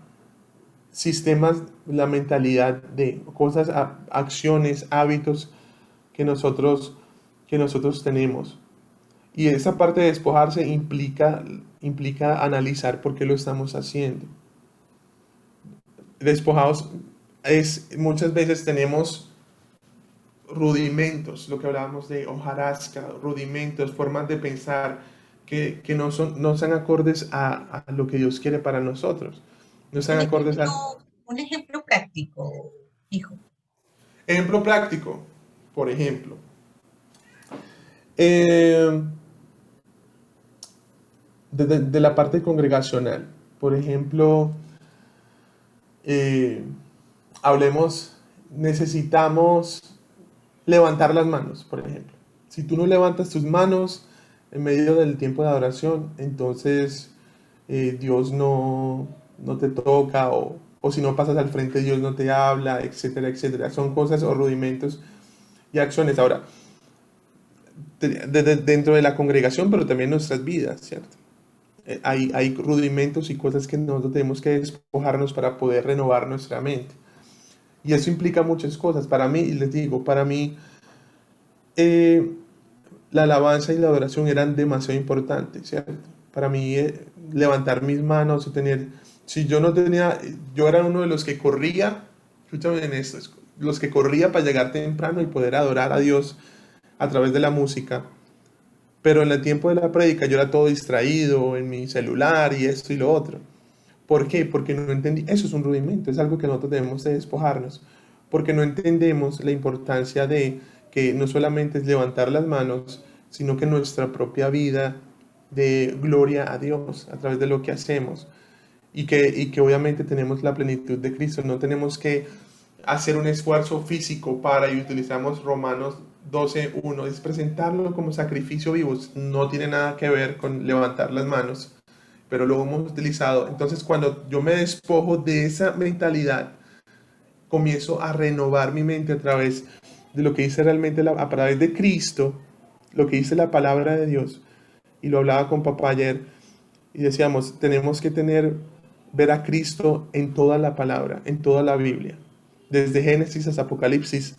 sistemas, la mentalidad de cosas, acciones, hábitos que nosotros tenemos. Y esa parte de despojarse implica analizar por qué lo estamos haciendo. Despojados muchas veces tenemos rudimentos, lo que hablábamos de hojarasca, rudimentos, formas de pensar que no sean acordes a lo que Dios quiere para nosotros. No sean acordes a... Un ejemplo práctico, hijo. Ejemplo práctico, por ejemplo. De la parte congregacional. Por ejemplo, necesitamos levantar las manos, por ejemplo. Si tú no levantas tus manos en medio del tiempo de adoración, entonces Dios no te toca, o si no pasas al frente, Dios no te habla, etcétera, etcétera. Son cosas o rudimentos y acciones. Ahora, dentro de la congregación, pero también en nuestras vidas, ¿cierto? Hay rudimentos y cosas que nosotros tenemos que despojarnos para poder renovar nuestra mente. Y eso implica muchas cosas. Para mí, y les digo, la alabanza y la adoración eran demasiado importantes, ¿cierto? Para mí, levantar mis manos, si yo no tenía, yo era uno de los que corría, escúchame en esto, los que corría para llegar temprano y poder adorar a Dios a través de la música. Pero en el tiempo de la prédica yo era todo distraído en mi celular y esto y lo otro. ¿Por qué? Porque no entendí. Eso es un rudimento, es algo que nosotros debemos de despojarnos. Porque no entendemos la importancia de que no solamente es levantar las manos, sino que nuestra propia vida de gloria a Dios a través de lo que hacemos. Y que obviamente tenemos la plenitud de Cristo. No tenemos que hacer un esfuerzo físico y utilizamos Romanos 12:1, es presentarlo como sacrificio vivo. No tiene nada que ver con levantar las manos, pero lo hemos utilizado. Entonces, cuando yo me despojo de esa mentalidad, comienzo a renovar mi mente a través de lo que dice realmente, a través de Cristo, lo que dice la palabra de Dios. Y lo hablaba con papá ayer y decíamos, tenemos que ver a Cristo en toda la palabra, en toda la Biblia. Desde Génesis hasta Apocalipsis,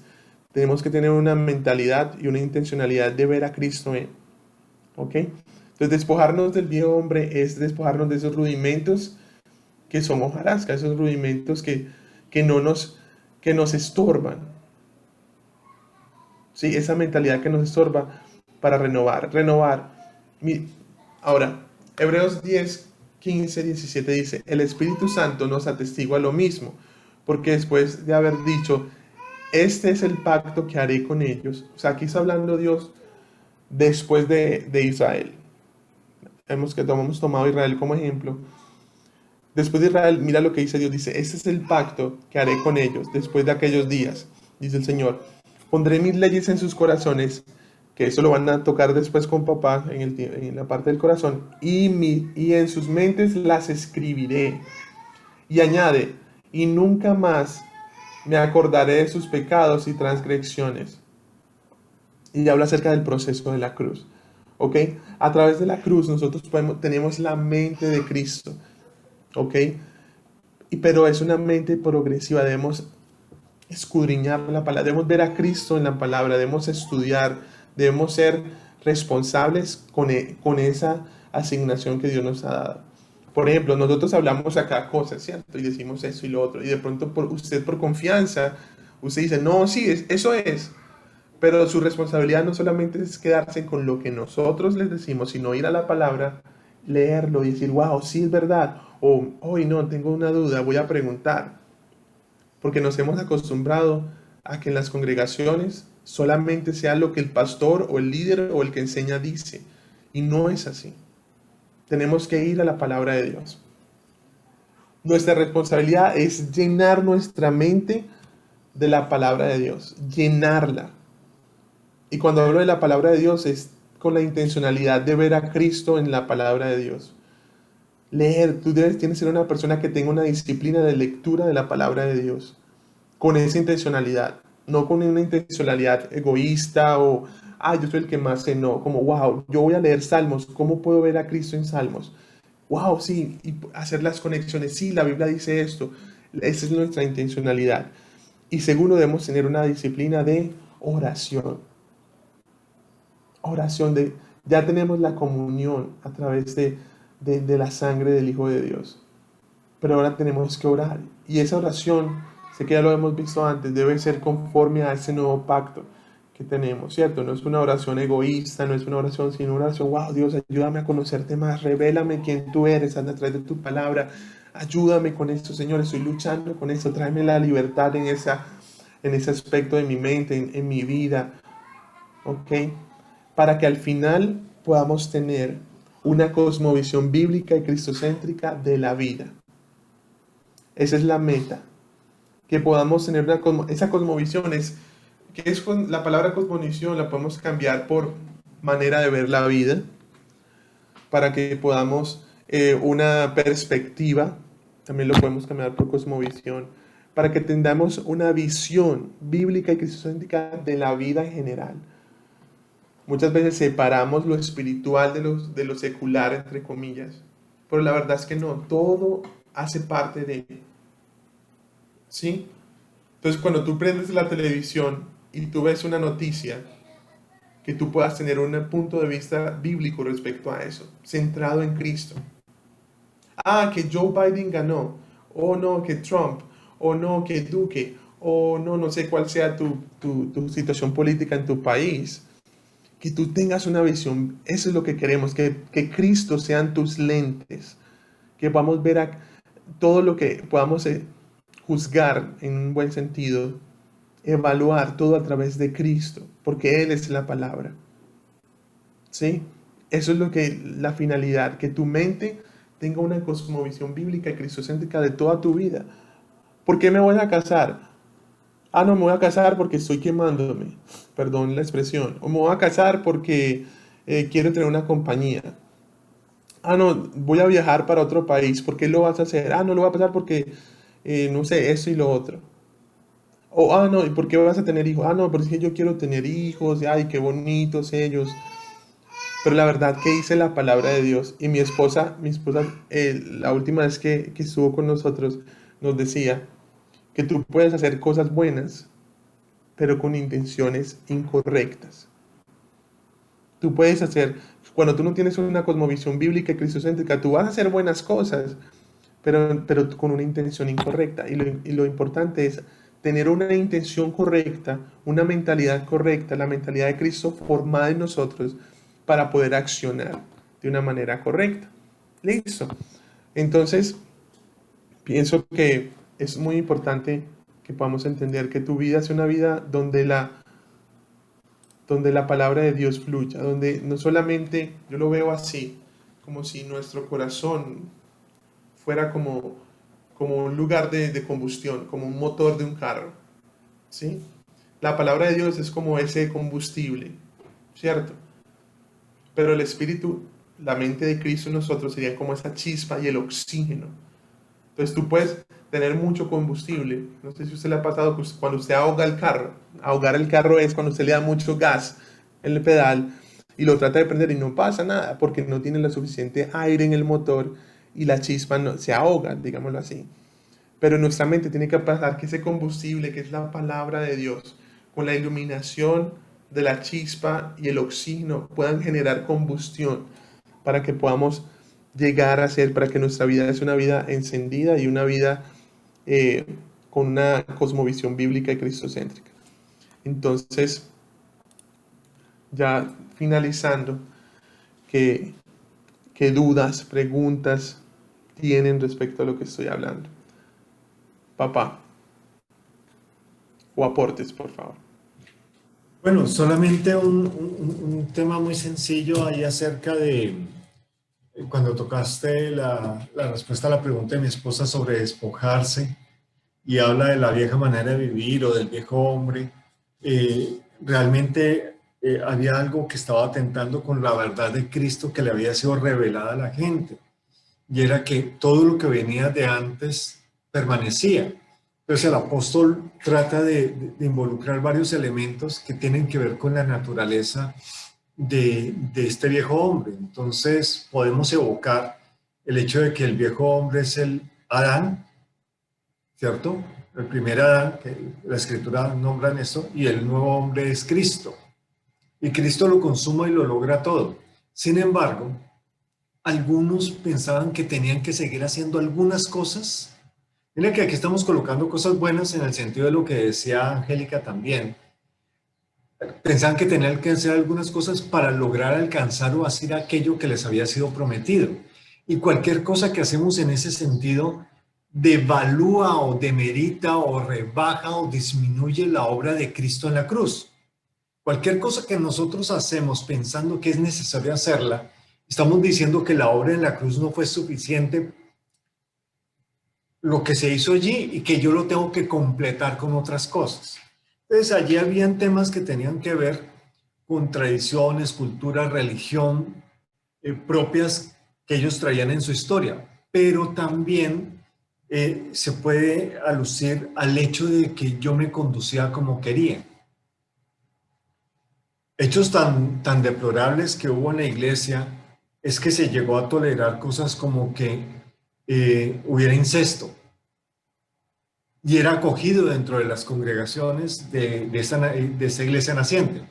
tenemos que tener una mentalidad y una intencionalidad de ver a Cristo en. ¿Ok? Entonces, despojarnos del viejo hombre es despojarnos de esos rudimentos que son hojarasca, esos rudimentos que nos estorban. ¿Sí? Esa mentalidad que nos estorba para renovar. Ahora, Hebreos 10, 15, 17 dice, el Espíritu Santo nos atestigua lo mismo, porque después de haber dicho, este es el pacto que haré con ellos. O sea, aquí está hablando Dios después de Israel. Hemos tomado a Israel como ejemplo. Después de Israel, mira lo que dice Dios. Dice, este es el pacto que haré con ellos después de aquellos días. Dice el Señor, pondré mis leyes en sus corazones, que eso lo van a tocar después con papá en la parte del corazón, y en sus mentes las escribiré. Y añade, y nunca más me acordaré de sus pecados y transgresiones. Y habla acerca del proceso de la cruz. ¿Ok? A través de la cruz nosotros tenemos la mente de Cristo. ¿Ok? Pero es una mente progresiva. Debemos escudriñar la palabra. Debemos ver a Cristo en la palabra. Debemos estudiar. Debemos ser responsables con esa asignación que Dios nos ha dado. Por ejemplo, nosotros hablamos acá cosas, ¿cierto? Y decimos eso y lo otro. Y de pronto usted por confianza, usted dice, no, sí, eso es. Pero su responsabilidad no solamente es quedarse con lo que nosotros les decimos, sino ir a la palabra, leerlo y decir, wow, sí es verdad. O, hoy no, tengo una duda, voy a preguntar. Porque nos hemos acostumbrado a que en las congregaciones solamente sea lo que el pastor o el líder o el que enseña dice. Y no es así. Tenemos que ir a la palabra de Dios. Nuestra responsabilidad es llenar nuestra mente de la palabra de Dios. Llenarla. Y cuando hablo de la palabra de Dios es con la intencionalidad de ver a Cristo en la palabra de Dios. Leer, tienes que ser una persona que tenga una disciplina de lectura de la palabra de Dios. Con esa intencionalidad. No con una intencionalidad egoísta o, yo soy el que más sé, no. Como, wow, yo voy a leer Salmos. ¿Cómo puedo ver a Cristo en Salmos? Wow, sí, y hacer las conexiones. Sí, la Biblia dice esto. Esa es nuestra intencionalidad. Y segundo, debemos tener una disciplina de oración. Oración ya tenemos la comunión a través de la sangre del Hijo de Dios. Pero ahora tenemos que orar. Y esa oración, sé que ya lo hemos visto antes, debe ser conforme a ese nuevo pacto que tenemos, ¿cierto? No es una oración egoísta, no es una oración, sino una oración, wow, Dios, ayúdame a conocerte más, revélame quién tú eres a través de tu palabra, ayúdame con esto, Señor, estoy luchando con esto, tráeme la libertad en ese aspecto de mi mente, en mi vida, ¿ok? Para que al final podamos tener una cosmovisión bíblica y cristocéntrica de la vida. Esa es la meta. Que podamos tener esa cosmovisión. La palabra cosmovisión la podemos cambiar por manera de ver la vida. Para que podamos una perspectiva. También lo podemos cambiar por cosmovisión. Para que tengamos una visión bíblica y cristocéntrica de la vida en general. Muchas veces separamos lo espiritual de lo secular, entre comillas. Pero la verdad es que no, todo hace parte de. ¿Sí? Entonces cuando tú prendes la televisión y tú ves una noticia, que tú puedas tener un punto de vista bíblico respecto a eso, centrado en Cristo. Que Joe Biden ganó, o no, que Trump, o no, que Duque, o no sé cuál sea tu situación política en tu país. Que tú tengas una visión, eso es lo que queremos, que Cristo sean tus lentes, que podamos ver todo lo que podamos juzgar en un buen sentido, evaluar todo a través de Cristo, porque Él es la palabra. ¿Sí? Eso es la finalidad, que tu mente tenga una cosmovisión bíblica y cristocéntrica de toda tu vida. ¿Por qué me voy a casar? No, me voy a casar porque estoy quemándome, perdón la expresión, o me voy a casar porque quiero tener una compañía. No, voy a viajar para otro país, ¿por qué lo vas a hacer? No lo voy a pasar porque, no sé, eso y lo otro. O, no, ¿y por qué vas a tener hijos? No, pero es que yo quiero tener hijos, y, ay, qué bonitos ellos. Pero la verdad que dice la palabra de Dios, y mi esposa, la última vez que estuvo con nosotros, nos decía que tú puedes hacer cosas buenas, pero con intenciones incorrectas. Tú puedes hacer, cuando tú no tienes una cosmovisión bíblica y cristocéntrica, tú vas a hacer buenas cosas, pero con una intención incorrecta. Y lo importante es tener una intención correcta, una mentalidad correcta, la mentalidad de Cristo formada en nosotros para poder accionar de una manera correcta. Listo. Entonces, pienso que es muy importante que podamos entender que tu vida es una vida donde la palabra de Dios fluya, donde no solamente, yo lo veo así, como si nuestro corazón fuera como un lugar de combustión, como un motor de un carro, ¿sí? La palabra de Dios es como ese combustible, ¿cierto? Pero el Espíritu, la mente de Cristo en nosotros sería como esa chispa y el oxígeno. Entonces tú puedes tener mucho combustible. No sé si a usted le ha pasado que cuando usted ahoga el carro, ahogar el carro es cuando usted le da mucho gas en el pedal y lo trata de prender y no pasa nada porque no tiene lo suficiente aire en el motor y la chispa no, se ahoga, digámoslo así. Pero en nuestra mente tiene que pasar que ese combustible, que es la palabra de Dios, con la iluminación de la chispa y el oxígeno, puedan generar combustión para que podamos llegar a ser, para que nuestra vida sea una vida encendida y una vida con una cosmovisión bíblica y cristocéntrica. Entonces, ya finalizando, ¿qué dudas, preguntas tienen respecto a lo que estoy hablando? Papá, o aportes, por favor. Bueno, solamente un tema muy sencillo ahí acerca de cuando tocaste la respuesta a la pregunta de mi esposa sobre despojarse y habla de la vieja manera de vivir o del viejo hombre. Realmente había algo que estaba atentando con la verdad de Cristo que le había sido revelada a la gente, y era que todo lo que venía de antes permanecía. Entonces el apóstol trata de involucrar varios elementos que tienen que ver con la naturaleza de este viejo hombre. Entonces podemos evocar el hecho de que el viejo hombre es el Adán, ¿cierto? El primer Adán, que la escritura nombra en esto, y el nuevo hombre es Cristo. Y Cristo lo consuma y lo logra todo. Sin embargo, algunos pensaban que tenían que seguir haciendo algunas cosas. Mira que aquí estamos colocando cosas buenas en el sentido de lo que decía Angélica también. Pensaban que tenían que hacer algunas cosas para lograr alcanzar o hacer aquello que les había sido prometido. Y cualquier cosa que hacemos en ese sentido devalúa o demerita o rebaja o disminuye la obra de Cristo en la cruz. Cualquier cosa que nosotros hacemos pensando que es necesario hacerla, estamos diciendo que la obra en la cruz no fue suficiente, lo que se hizo allí, y que yo lo tengo que completar con otras cosas. Entonces allí habían temas que tenían que ver con tradiciones, cultura, religión propias que ellos traían en su historia, pero también se puede alucir al hecho de que yo me conducía como quería. Hechos tan deplorables que hubo en la iglesia es que se llegó a tolerar cosas como que hubiera incesto, y era acogido dentro de las congregaciones de esa iglesia naciente.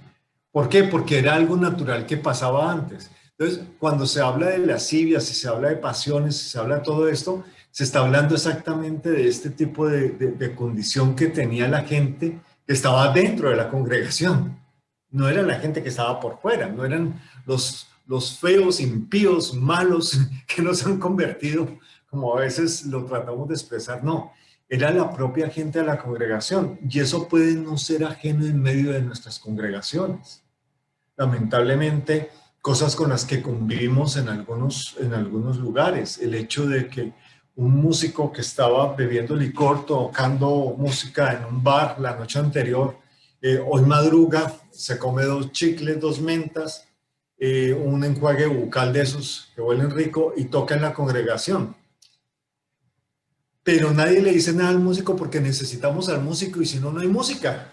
¿Por qué? Porque era algo natural que pasaba antes. Entonces, cuando se habla de lascivias, si se habla de pasiones, si se habla de todo esto, se está hablando exactamente de este tipo de condición que tenía la gente que estaba dentro de la congregación. No era la gente que estaba por fuera, no eran los feos, impíos, malos que nos han convertido, como a veces lo tratamos de expresar, no. Era la propia gente de la congregación, y eso puede no ser ajeno en medio de nuestras congregaciones. Lamentablemente, cosas con las que convivimos en algunos lugares, el hecho de que un músico que estaba bebiendo licor, tocando música en un bar la noche anterior, hoy madruga, se come 2 chicles, 2 mentas, un enjuague bucal de esos que huelen rico y toca en la congregación. pero nadie le dice nada al músico porque necesitamos al músico y si no, no hay música.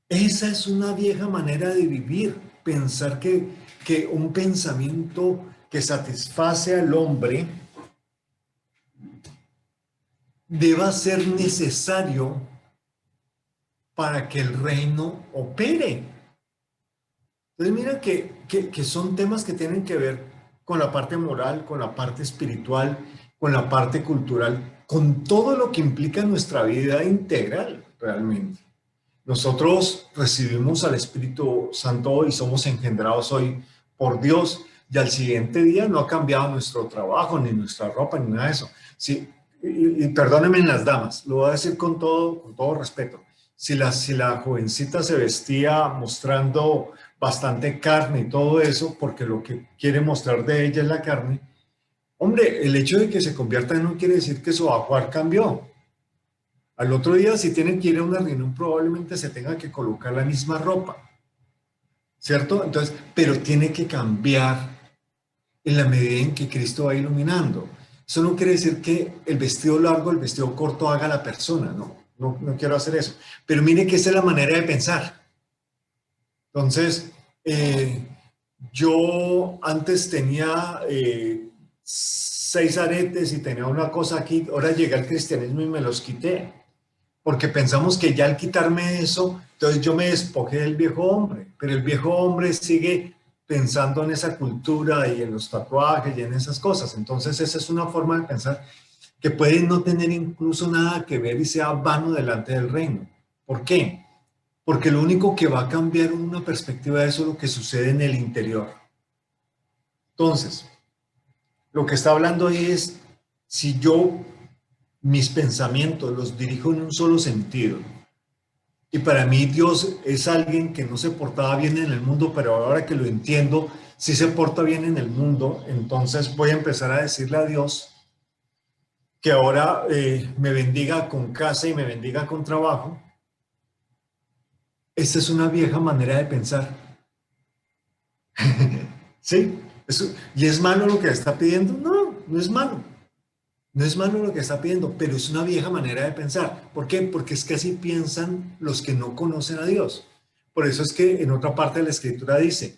Esa es una vieja manera de vivir, pensar que un pensamiento que satisface al hombre deba ser necesario para que el reino opere. Entonces mira que son temas que tienen que ver con la parte moral, con la parte espiritual, con la parte cultural, con todo lo que implica nuestra vida integral realmente. Nosotros recibimos al Espíritu Santo y somos engendrados hoy por Dios y al siguiente día no ha cambiado nuestro trabajo, ni nuestra ropa, ni nada de eso. Sí, y perdónenme las damas, lo voy a decir con todo respeto. Si la jovencita se vestía mostrando bastante carne y todo eso, porque lo que quiere mostrar de ella es la carne, hombre, el hecho de que se convierta no quiere decir que su ajuar cambió. Al otro día, si tienen que ir a una reunión, probablemente se tenga que colocar la misma ropa, ¿cierto? Entonces, pero tiene que cambiar en la medida en que Cristo va iluminando. Eso no quiere decir que el vestido largo, el vestido corto haga la persona, no quiero hacer eso. Pero mire que esa es la manera de pensar. Entonces, yo antes tenía 6 aretes y tenía una cosa aquí, ahora llegué al cristianismo y me los quité. Porque pensamos que ya al quitarme eso, entonces yo me despojé del viejo hombre, pero el viejo hombre sigue pensando en esa cultura y en los tatuajes y en esas cosas. Entonces esa es una forma de pensar que puede no tener incluso nada que ver y sea vano delante del reino. ¿Por qué? Porque lo único que va a cambiar una perspectiva de eso es lo que sucede en el interior. Entonces, lo que está hablando ahí es, si yo mis pensamientos los dirijo en un solo sentido. Y para mí Dios es alguien que no se portaba bien en el mundo, pero ahora que lo entiendo, sí se porta bien en el mundo, entonces voy a empezar a decirle a Dios que ahora me bendiga con casa y me bendiga con trabajo. Esta es una vieja manera de pensar. ¿Sí? ¿Y es malo lo que está pidiendo? No, no es malo. No es malo lo que está pidiendo, pero es una vieja manera de pensar. ¿Por qué? Porque es que así piensan los que no conocen a Dios. Por eso es que en otra parte de la Escritura dice,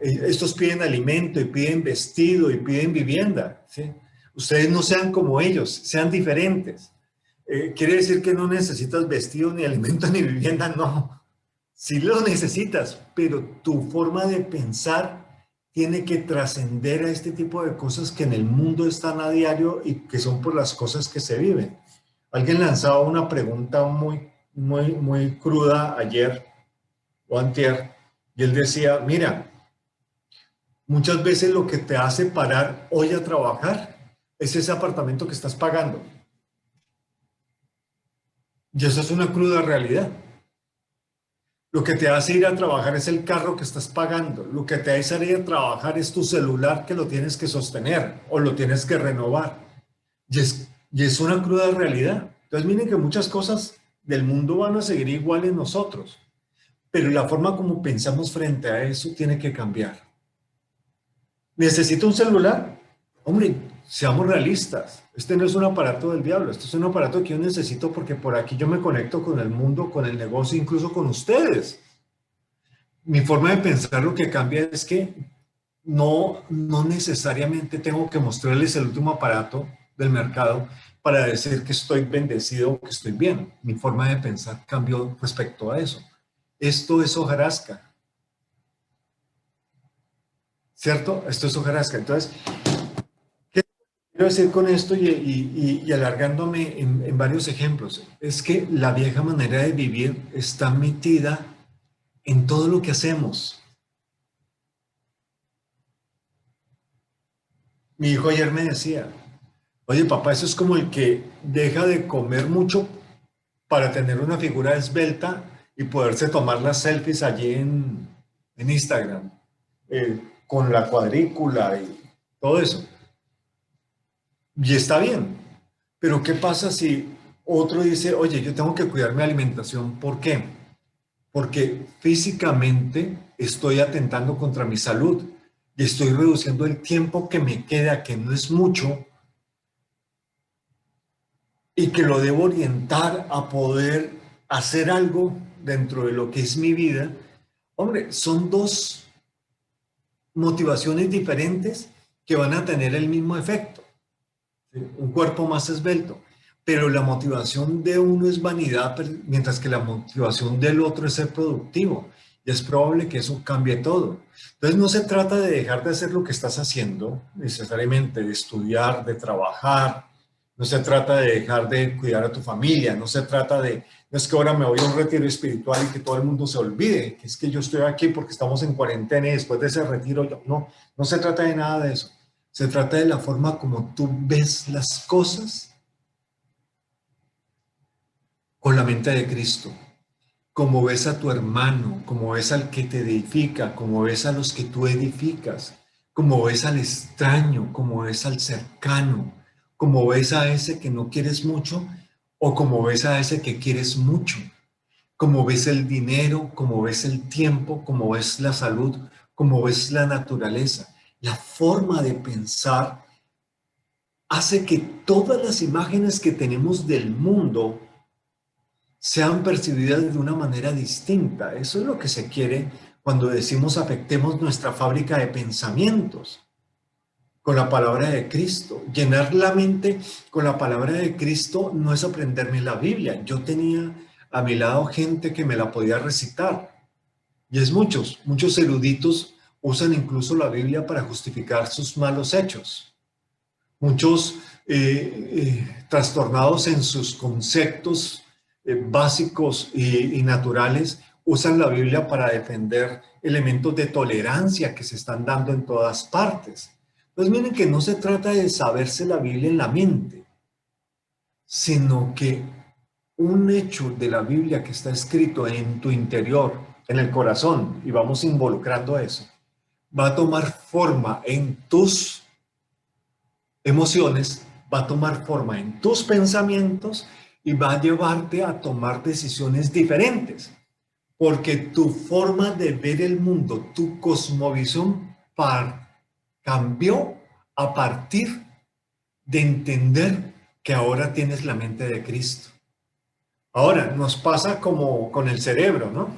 estos piden alimento y piden vestido y piden vivienda. ¿Sí? Ustedes no sean como ellos, sean diferentes. ¿Quiere decir que no necesitas vestido, ni alimento, ni vivienda? No. Sí lo necesitas, pero tu forma de pensar tiene que trascender a este tipo de cosas que en el mundo están a diario y que son por las cosas que se viven. Alguien lanzaba una pregunta muy cruda ayer o antier, y él decía, mira, muchas veces lo que te hace parar hoy a trabajar es ese apartamento que estás pagando. Y eso es una cruda realidad. Lo que te hace ir a trabajar es el carro que estás pagando. Lo que te hace ir a trabajar es tu celular que lo tienes que sostener o lo tienes que renovar. Y es una cruda realidad. Entonces miren que muchas cosas del mundo van a seguir igual en nosotros. Pero la forma como pensamos frente a eso tiene que cambiar. ¿Necesito un celular? Hombre, seamos realistas. Este no es un aparato del diablo. Este es un aparato que yo necesito porque por aquí yo me conecto con el mundo, con el negocio, incluso con ustedes. Mi forma de pensar lo que cambia es que no necesariamente tengo que mostrarles el último aparato del mercado para decir que estoy bendecido o que estoy bien. Mi forma de pensar cambió respecto a eso. Esto es hojarasca. ¿Cierto? Esto es hojarasca. Entonces, ¿qué quiero decir con esto y alargándome en varios ejemplos? Es que la vieja manera de vivir está metida en todo lo que hacemos. Mi hijo ayer me decía, oye papá, eso es como el que deja de comer mucho para tener una figura esbelta y poderse tomar las selfies allí en Instagram, con la cuadrícula y todo eso. Y está bien, pero ¿qué pasa si otro dice, oye, yo tengo que cuidar mi alimentación? ¿Por qué? Porque físicamente estoy atentando contra mi salud y estoy reduciendo el tiempo que me queda, que no es mucho, y que lo debo orientar a poder hacer algo dentro de lo que es mi vida, hombre, son dos motivaciones diferentes que van a tener el mismo efecto, ¿sí? Un cuerpo más esbelto, pero la motivación de uno es vanidad, mientras que la motivación del otro es ser productivo, y es probable que eso cambie todo. Entonces no se trata de dejar de hacer lo que estás haciendo, necesariamente de estudiar, de trabajar, no se trata de dejar de cuidar a tu familia, no se trata de, no es que ahora me voy a un retiro espiritual y que todo el mundo se olvide, que es que yo estoy aquí porque estamos en cuarentena y después de ese retiro, no, no se trata de nada de eso. Se trata de la forma como tú ves las cosas con la mente de Cristo, como ves a tu hermano, como ves al que te edifica, como ves a los que tú edificas, como ves al extraño, como ves al cercano, como ves a ese que no quieres mucho o como ves a ese que quieres mucho, como ves el dinero, como ves el tiempo, como ves la salud, como ves la naturaleza. La forma de pensar hace que todas las imágenes que tenemos del mundo sean percibidas de una manera distinta. Eso es lo que se quiere cuando decimos afectemos nuestra fábrica de pensamientos con la palabra de Cristo. Llenar la mente con la palabra de Cristo no es aprenderme la Biblia. Yo tenía a mi lado gente que me la podía recitar. Y es muchos eruditos usan incluso la Biblia para justificar sus malos hechos. Muchos trastornados en sus conceptos básicos y naturales usan la Biblia para defender elementos de tolerancia que se están dando en todas partes. Pues miren que no se trata de saberse la Biblia en la mente, sino que un hecho de la Biblia que está escrito en tu interior, en el corazón, y vamos involucrando eso, va a tomar forma en tus emociones, va a tomar forma en tus pensamientos y va a llevarte a tomar decisiones diferentes, porque tu forma de ver el mundo, tu cosmovisión cambió a partir de entender que ahora tienes la mente de Cristo. Ahora, nos pasa como con el cerebro, ¿no?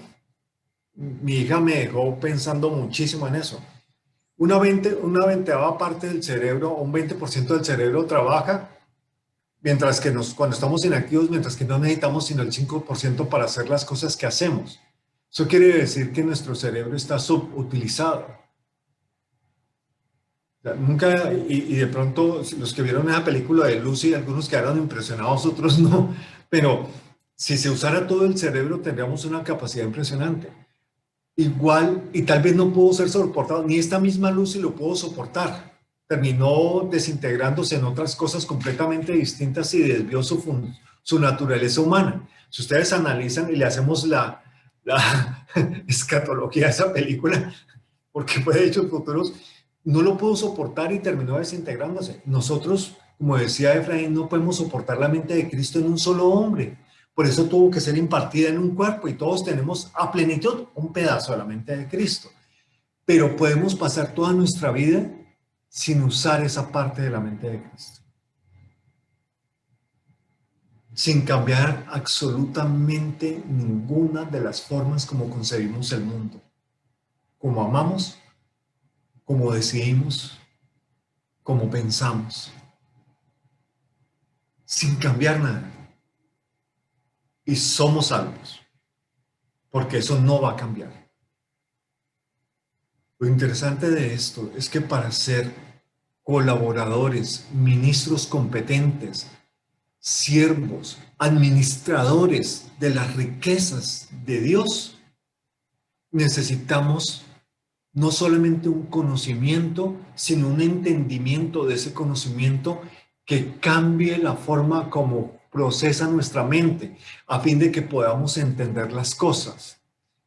Mi hija me dejó pensando muchísimo en eso. Una veinteava parte del cerebro, un 20% del cerebro trabaja, mientras que cuando estamos inactivos, mientras que no necesitamos sino el 5% para hacer las cosas que hacemos. Eso quiere decir que nuestro cerebro está subutilizado. O sea, nunca, y de pronto los que vieron esa película de Lucy, algunos quedaron impresionados, otros no, pero si se usara todo el cerebro tendríamos una capacidad impresionante. Igual, y tal vez no pudo ser soportado, ni esta misma Lucy lo pudo soportar. Terminó desintegrándose en otras cosas completamente distintas y desvió su naturaleza humana. Si ustedes analizan y le hacemos la escatología a esa película, porque fue de hechos futuros, no lo pudo soportar y terminó desintegrándose. Nosotros, como decía Efraín, no podemos soportar la mente de Cristo en un solo hombre. Por eso tuvo que ser impartida en un cuerpo y todos tenemos a plenitud un pedazo de la mente de Cristo. Pero podemos pasar toda nuestra vida sin usar esa parte de la mente de Cristo. Sin cambiar absolutamente ninguna de las formas como concebimos el mundo. Como amamos, como decidimos, como pensamos. Sin cambiar nada. Y somos salvos, porque eso no va a cambiar. Lo interesante de esto es que para ser colaboradores, ministros competentes, siervos, administradores de las riquezas de Dios, necesitamos no solamente un conocimiento, sino un entendimiento de ese conocimiento que cambie la forma como procesa nuestra mente, a fin de que podamos entender las cosas.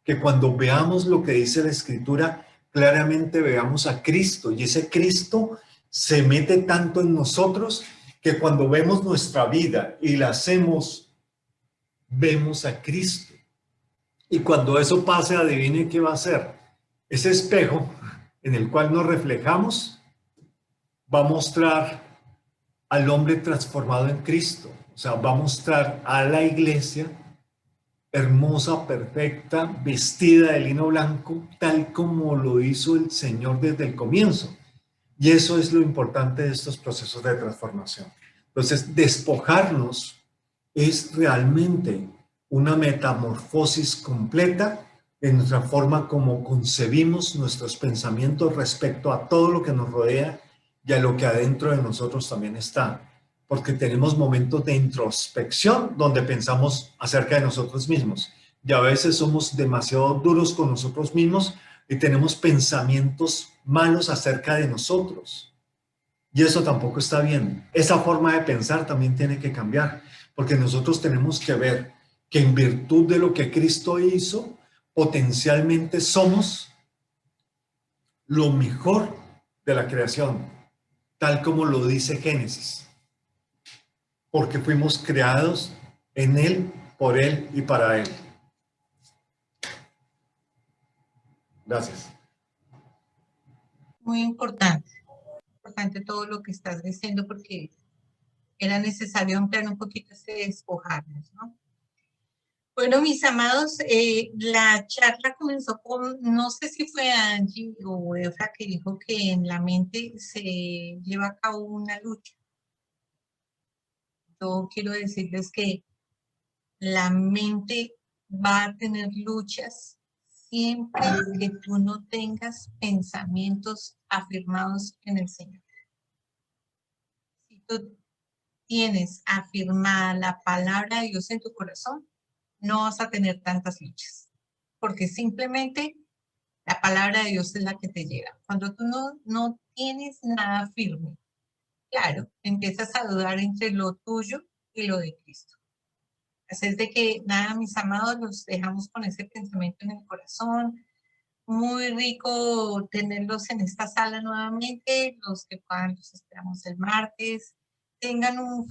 Que cuando veamos lo que dice la Escritura, claramente veamos a Cristo, y ese Cristo se mete tanto en nosotros que cuando vemos nuestra vida y la hacemos, vemos a Cristo. Y cuando eso pase, adivine qué va a hacer. Ese espejo en el cual nos reflejamos va a mostrar al hombre transformado en Cristo. O sea, va a mostrar a la iglesia hermosa, perfecta, vestida de lino blanco, tal como lo hizo el Señor desde el comienzo. Y eso es lo importante de estos procesos de transformación. Entonces, despojarnos es realmente una metamorfosis completa en nuestra forma como concebimos nuestros pensamientos respecto a todo lo que nos rodea y a lo que adentro de nosotros también está. Porque tenemos momentos de introspección donde pensamos acerca de nosotros mismos. Y a veces somos demasiado duros con nosotros mismos y tenemos pensamientos malos acerca de nosotros. Y eso tampoco está bien. Esa forma de pensar también tiene que cambiar, porque nosotros tenemos que ver que en virtud de lo que Cristo hizo, potencialmente somos lo mejor de la creación, tal como lo dice Génesis, porque fuimos creados en Él, por Él y para Él. Gracias. Muy importante todo lo que estás diciendo porque era necesario ampliar un poquito ese despojarnos, ¿no? Bueno, mis amados, la charla comenzó con, no sé si fue Angie o Efra que dijo que en la mente se lleva a cabo una lucha. Yo quiero decirles que la mente va a tener luchas siempre que tú no tengas pensamientos afirmados en el Señor. Si tú tienes afirmada la palabra de Dios en tu corazón, no vas a tener tantas luchas, porque simplemente la palabra de Dios es la que te llega. Cuando tú no tienes nada firme, claro, empiezas a dudar entre lo tuyo y lo de Cristo. Así es de que, nada, mis amados, los dejamos con ese pensamiento en el corazón. Muy rico tenerlos en esta sala nuevamente. Los que puedan, los esperamos el martes. Tengan un